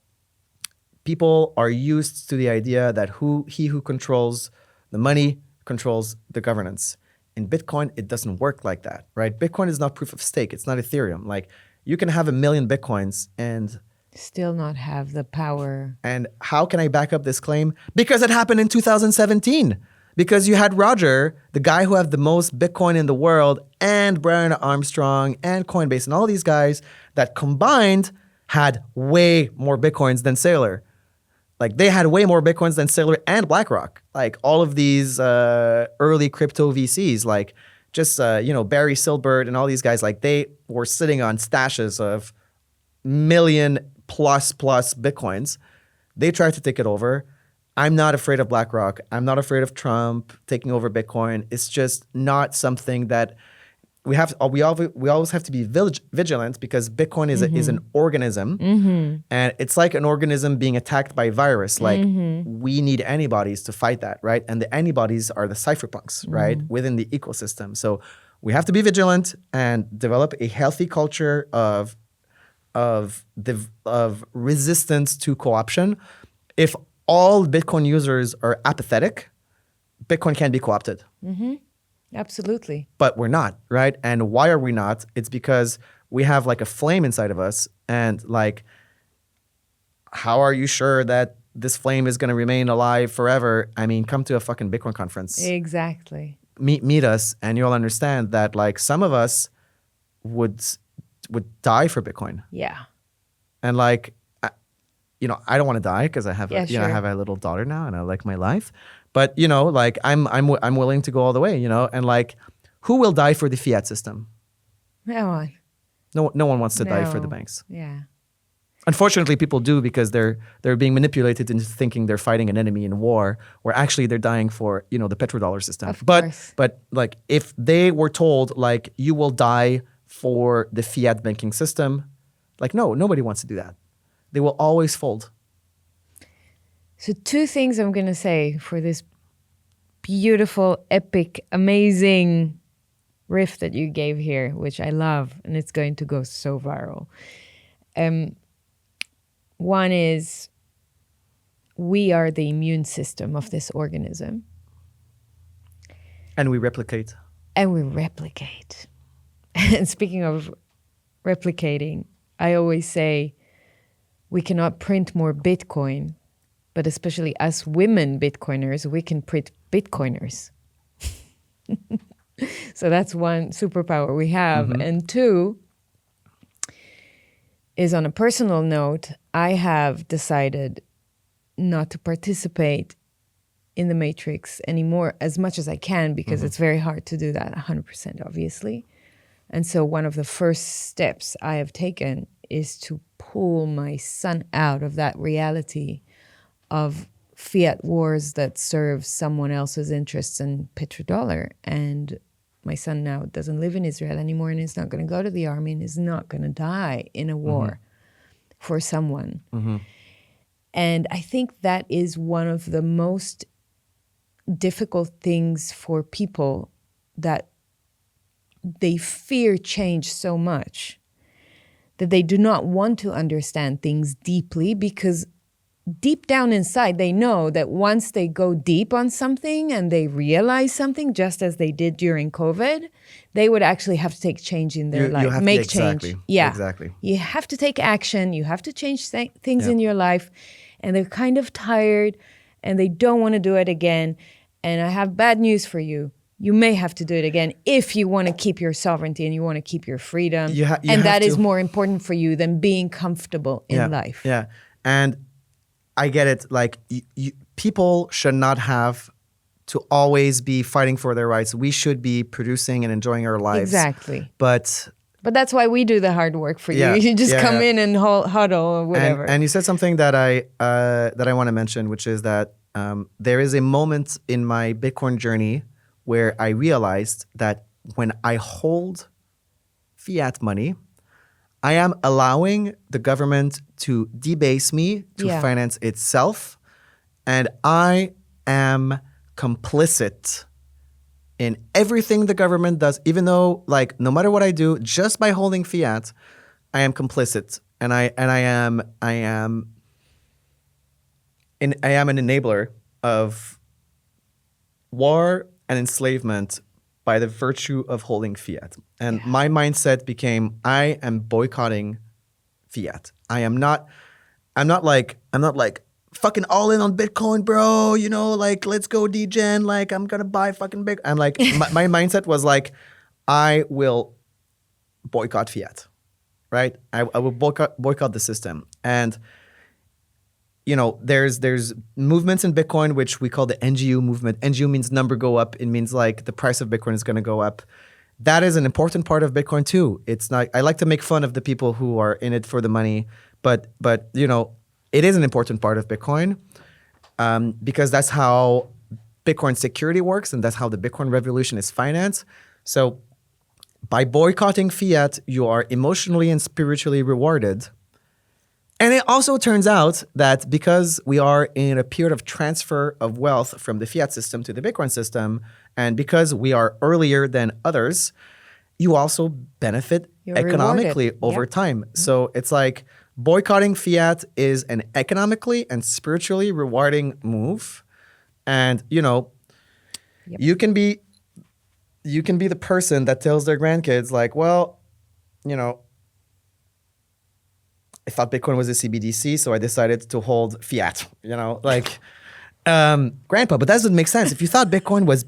people are used to the idea that he who controls the money controls the governance. In Bitcoin, it doesn't work like that, right? Bitcoin is not proof of stake. It's not Ethereum. Like, you can have 1 million Bitcoins and still not have the power. And how can I back up this claim? Because it happened in 2017. Because you had Roger, the guy who had the most Bitcoin in the world, and Brian Armstrong and Coinbase and all these guys that combined had way more Bitcoins than Sailor. Like, they had way more Bitcoins than Sailor and BlackRock. Like, all of these early crypto VCs, like just, Barry Silbert and all these guys, like, they were sitting on stashes of million plus Bitcoins. They tried to take it over. I'm not afraid of BlackRock. I'm not afraid of Trump taking over Bitcoin. It's just not something that we always have to be vigilant, because Bitcoin is an organism, and it's like an organism being attacked by virus. Like, we need antibodies to fight that, right? And the antibodies are the cypherpunks, right, within the ecosystem. So we have to be vigilant and develop a healthy culture of of resistance to co-option. If all Bitcoin users are apathetic, Bitcoin can be co-opted. Absolutely. But we're not, right? And why are we not? It's because we have like a flame inside of us, and like, how are you sure that this flame is going to remain alive forever? I mean, come to a fucking Bitcoin conference. Exactly. Meet us, and you'll understand that like some of us would die for Bitcoin. Yeah. And like, I don't want to die because I have Yeah, I sure. have a little daughter now, and I like my life. But like I'm willing to go all the way. And like, who will die for the fiat system? No one. No one wants to die for the No. banks. Yeah. Unfortunately, people do, because they're being manipulated into thinking they're fighting an enemy in war, where actually they're dying for the petrodollar system. Of course. But like, if they were told like, you will die for the fiat banking system, like, no, nobody wants to do that. They will always fold. So 2 things I'm going to say for this beautiful, epic, amazing riff that you gave here, which I love, and it's going to go so viral. One is, we are the immune system of this organism. And we replicate. And we replicate. And speaking of replicating, I always say we cannot print more Bitcoin, but especially us women Bitcoiners, we can print Bitcoiners. So that's one superpower we have. And 2 is, on a personal note, I have decided not to participate in the matrix anymore as much as I can, because it's very hard to do that 100%, obviously. And so one of the first steps I have taken is to pull my son out of that reality of fiat wars that serve someone else's interests in petrodollar. And my son now doesn't live in Israel anymore, and is not going to go to the army, and is not going to die in a war for someone. And I think that is one of the most difficult things for people, that they fear change so much that they do not want to understand things deeply, because deep down inside, they know that once they go deep on something and they realize something, just as they did during COVID, they would actually have to take change in their life, make change. Yeah, exactly. You have to take action. You have to change things in your life. And they're kind of tired, and they don't want to do it again. And I have bad news for you. You may have to do it again if you want to keep your sovereignty and you want to keep your freedom. And that is more important for you than being comfortable in life. Yeah. And I get it. Like, people should not have to always be fighting for their rights. We should be producing and enjoying our lives. Exactly. But that's why we do the hard work for you. You just come in and huddle or whatever. And you said something that I want to mention, which is that there is a moment in my Bitcoin journey where I realized that when I hold fiat money, I am allowing the government to debase me to finance itself, and I am complicit in everything the government does, even though, like, no matter what I do, just by holding fiat, I am complicit, and I am an enabler of war and enslavement by the virtue of holding fiat. And my mindset became, I am boycotting fiat. I'm not like fucking all in on Bitcoin, bro. Like, let's go degen. Like, I'm gonna buy fucking Bitcoin. And like, my mindset was like, I will boycott fiat, right? I will boycott the system. And there's movements in Bitcoin which we call the NGU movement. NGU means number go up. It means like the price of Bitcoin is going to go up. That is an important part of Bitcoin too. It's not. I like to make fun of the people who are in it for the money, but it is an important part of Bitcoin, because that's how Bitcoin security works, and that's how the Bitcoin revolution is financed. So by boycotting fiat, you are emotionally and spiritually rewarded. And it also turns out that because we are in a period of transfer of wealth from the fiat system to the Bitcoin system, and because we are earlier than others, you also benefit You're economically rewarded. over Yep. time. So it's like boycotting fiat is an economically and spiritually rewarding move. And, you know, Yep. you can be the person that tells their grandkids, like, well, you know, I thought Bitcoin was a CBDC, so I decided to hold fiat, you know, like, grandpa, but that doesn't make sense. If you thought Bitcoin was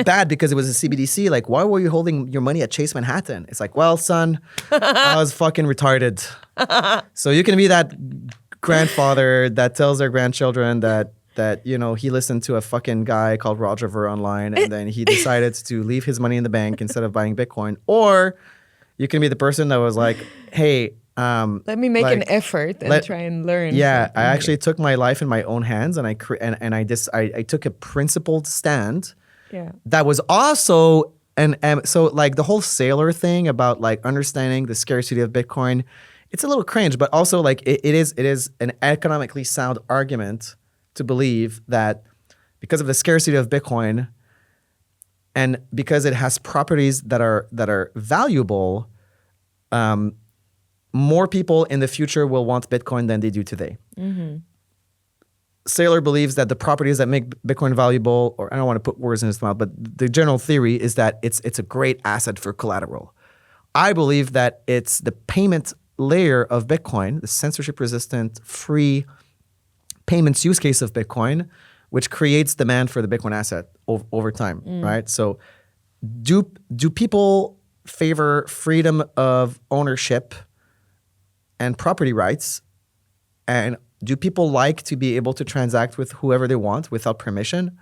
bad because it was a CBDC, like, why were you holding your money at Chase Manhattan? It's like, well, son, I was fucking retarded. So you can be that grandfather that tells their grandchildren that, you know, he listened to a fucking guy called Roger Ver online and then he decided to leave his money in the bank instead of buying Bitcoin. Or you can be the person that was like, hey, Let me make an effort and try and learn. Yeah, something I actually here. took my life in my own hands, and I took a principled stand. Yeah. That was also so like the whole Sailor thing about like understanding the scarcity of Bitcoin. It's a little cringe, but also like it is an economically sound argument to believe that because of the scarcity of Bitcoin, and because it has properties that are valuable. More people in the future will want Bitcoin than they do today. Saylor believes that the properties that make Bitcoin valuable, or I don't want to put words in his mouth, but the general theory is that it's a great asset for collateral. I believe that it's the payment layer of Bitcoin, the censorship-resistant, free payments use case of Bitcoin, which creates demand for the Bitcoin asset over time, right? So do people favor freedom of ownership and property rights, and do people like to be able to transact with whoever they want without permission?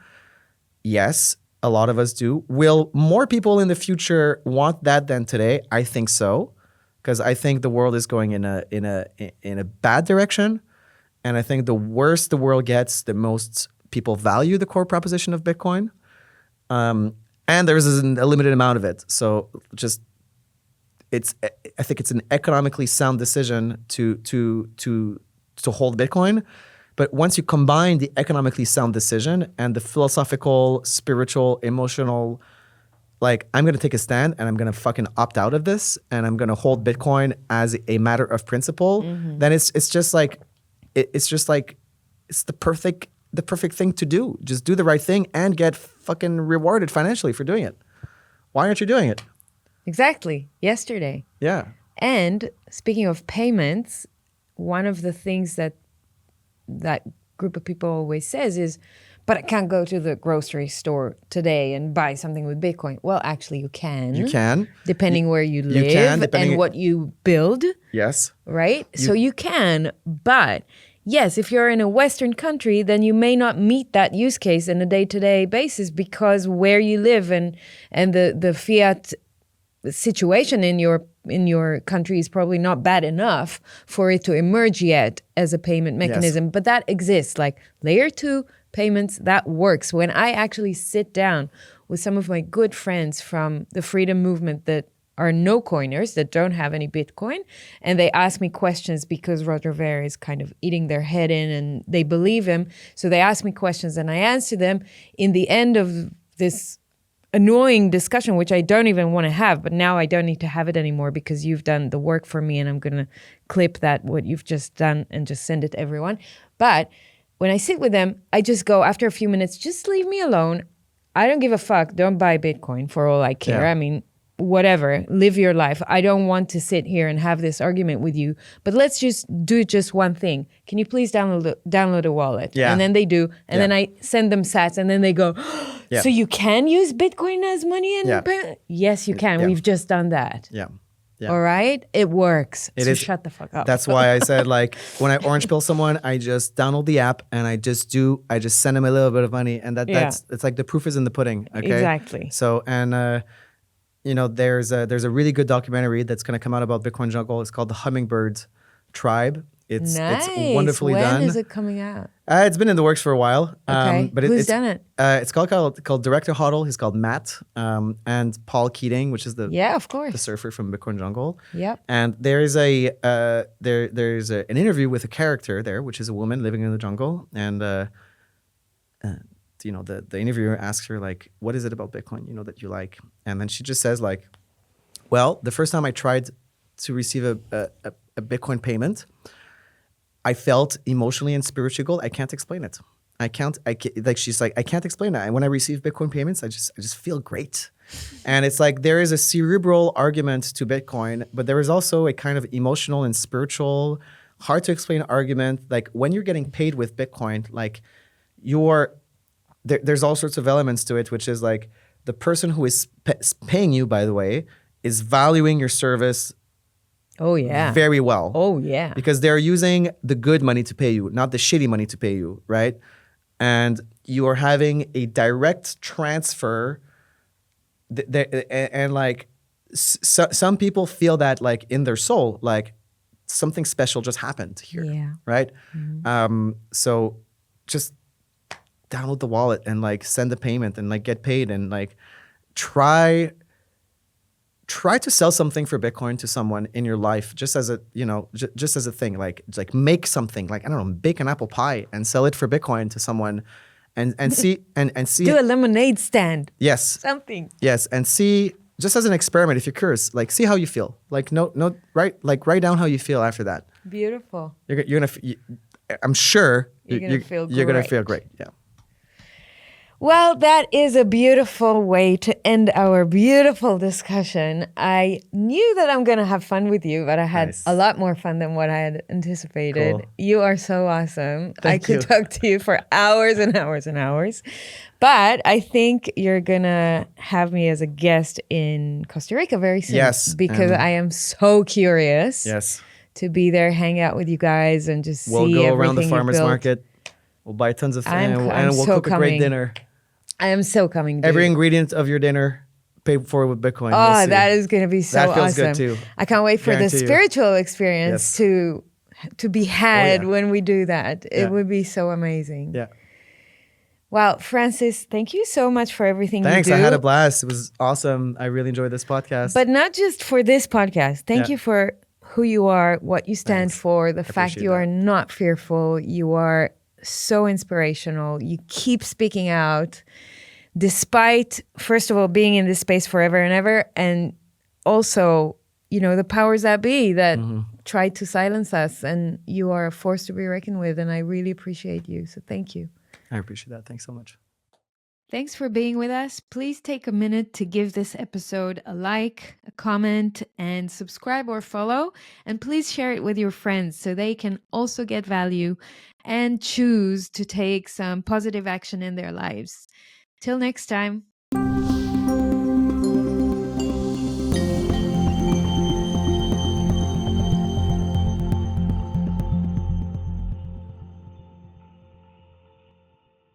Yes, a lot of us do. Will more people in the future want that than today? I think so, because I think the world is going in a bad direction, and I think the worse the world gets, the most people value the core proposition of Bitcoin, and there's a limited amount of it. So just. I think it's an economically sound decision to hold Bitcoin, but once you combine the economically sound decision and the philosophical, spiritual, emotional, like I'm gonna take a stand and I'm gonna fucking opt out of this and I'm gonna hold Bitcoin as a matter of principle, then it's the perfect thing to do. Just do the right thing and get fucking rewarded financially for doing it. Why aren't you doing it? Exactly. Yesterday. Yeah. And speaking of payments, one of the things that group of people always says is, but I can't go to the grocery store today and buy something with Bitcoin. Well, actually, you can. You can. Depending where you live depending and what you build, Yes. right? So you can, but yes, if you're in a Western country, then you may not meet that use case on a day-to-day basis because where you live and the fiat situation in your country is probably not bad enough for it to emerge yet as a payment mechanism. Yes. But that exists, like layer 2 payments, that works. When I actually sit down with some of my good friends from the freedom movement that are no coiners, that don't have any Bitcoin, and they ask me questions because Roger Ver is kind of eating their head in and they believe him. So they ask me questions and I answer them. In the end of this annoying discussion, which I don't even want to have, but now I don't need to have it anymore because you've done the work for me and I'm going to clip that, what you've just done, and just send it to everyone. But when I sit with them, I just go, after a few minutes, just leave me alone. I don't give a fuck. Don't buy Bitcoin for all I care. Yeah. I mean, whatever, live your life. I don't want to sit here and have this argument with you, but let's just do just one thing. Can you please download a wallet? Yeah. And then they do. And then I send them sats and then they go, so you can use Bitcoin as money? Yes, you can. We've just done that. Yeah. All right? It works. It so is, shut the fuck up. That's why I said, like, when I orange pill someone, I just download the app and I just send them a little bit of money. And it's like the proof is in the pudding. Okay. Exactly. So, and, you know, there's a really good documentary that's going to come out about Bitcoin Jungle. It's called The Hummingbird Tribe. It's wonderfully done. When is it coming out? It's been in the works for a while. Okay. But Who's done it? It's called Director Hodl. He's called Matt, and Paul Keating, which is of course, the surfer from Bitcoin Jungle. Yep. And there's an interview with a character there, which is a woman living in the jungle, and you know, the interviewer asks her, like, what is it about Bitcoin, you know, that you like? And then she just says, like, well, the first time I tried to receive a Bitcoin payment, I felt emotionally and spiritually, I can't explain it. She's like, I can't explain it. And when I receive Bitcoin payments, I just feel great. And it's like, there is a cerebral argument to Bitcoin, but there is also a kind of emotional and spiritual, hard to explain argument. Like when you're getting paid with Bitcoin, like there's all sorts of elements to it, which is like the person who is paying you, by the way, is valuing your service Oh, yeah. very well. Oh, yeah. Because they're using the good money to pay you, not the shitty money to pay you, right? And you are having a direct transfer. And like some people feel that like in their soul, like something special just happened here, Yeah. right? So just download the wallet and like send the payment and like get paid and like try to sell something for Bitcoin to someone in your life, just as a, just as a thing, like make something, like, I don't know, bake an apple pie and sell it for Bitcoin to someone and see, and see. Do a lemonade stand. Yes. Something. Yes. And see, just as an experiment, if you're curious, like see how you feel, like write down how you feel after that. Beautiful. You're going to, I'm sure you're going to feel great. You're going to feel great. Yeah. Well, that is a beautiful way to end our beautiful discussion. I knew that I'm going to have fun with you, but I had a lot more fun than what I had anticipated. Cool. You are so awesome. I could you. talk to you for hours and hours and hours. But I think you're going to have me as a guest in Costa Rica very soon. Yes. Because I am so curious Yes. to be there, hang out with you guys, and just We'll see go everything around the you've farmer's built. market. We'll buy tons of things and we'll so cook a great coming. dinner. I am so coming, dude. Every ingredient of your dinner paid for with Bitcoin. Oh, that is going to be so That feels awesome. good too. I can't wait for Guarantee the you. spiritual experience to be had yeah. when we do that. Yeah. It would be so amazing. Yeah. Wow, Francis, thank you so much for everything Thanks. you do. I had a blast. It was awesome. I really enjoyed this podcast. But not just for this podcast. Thank you for who you are, what you stand for, the fact you are not fearful. You are so inspirational. You keep speaking out despite, first of all, being in this space forever and ever, and also, the powers that be that try to silence us, and you are a force to be reckoned with, and I really appreciate you. So thank you. I appreciate that. Thanks so much. Thanks for being with us. Please take a minute to give this episode a like, a comment, and subscribe or follow. And please share it with your friends so they can also get value and choose to take some positive action in their lives. Till next time.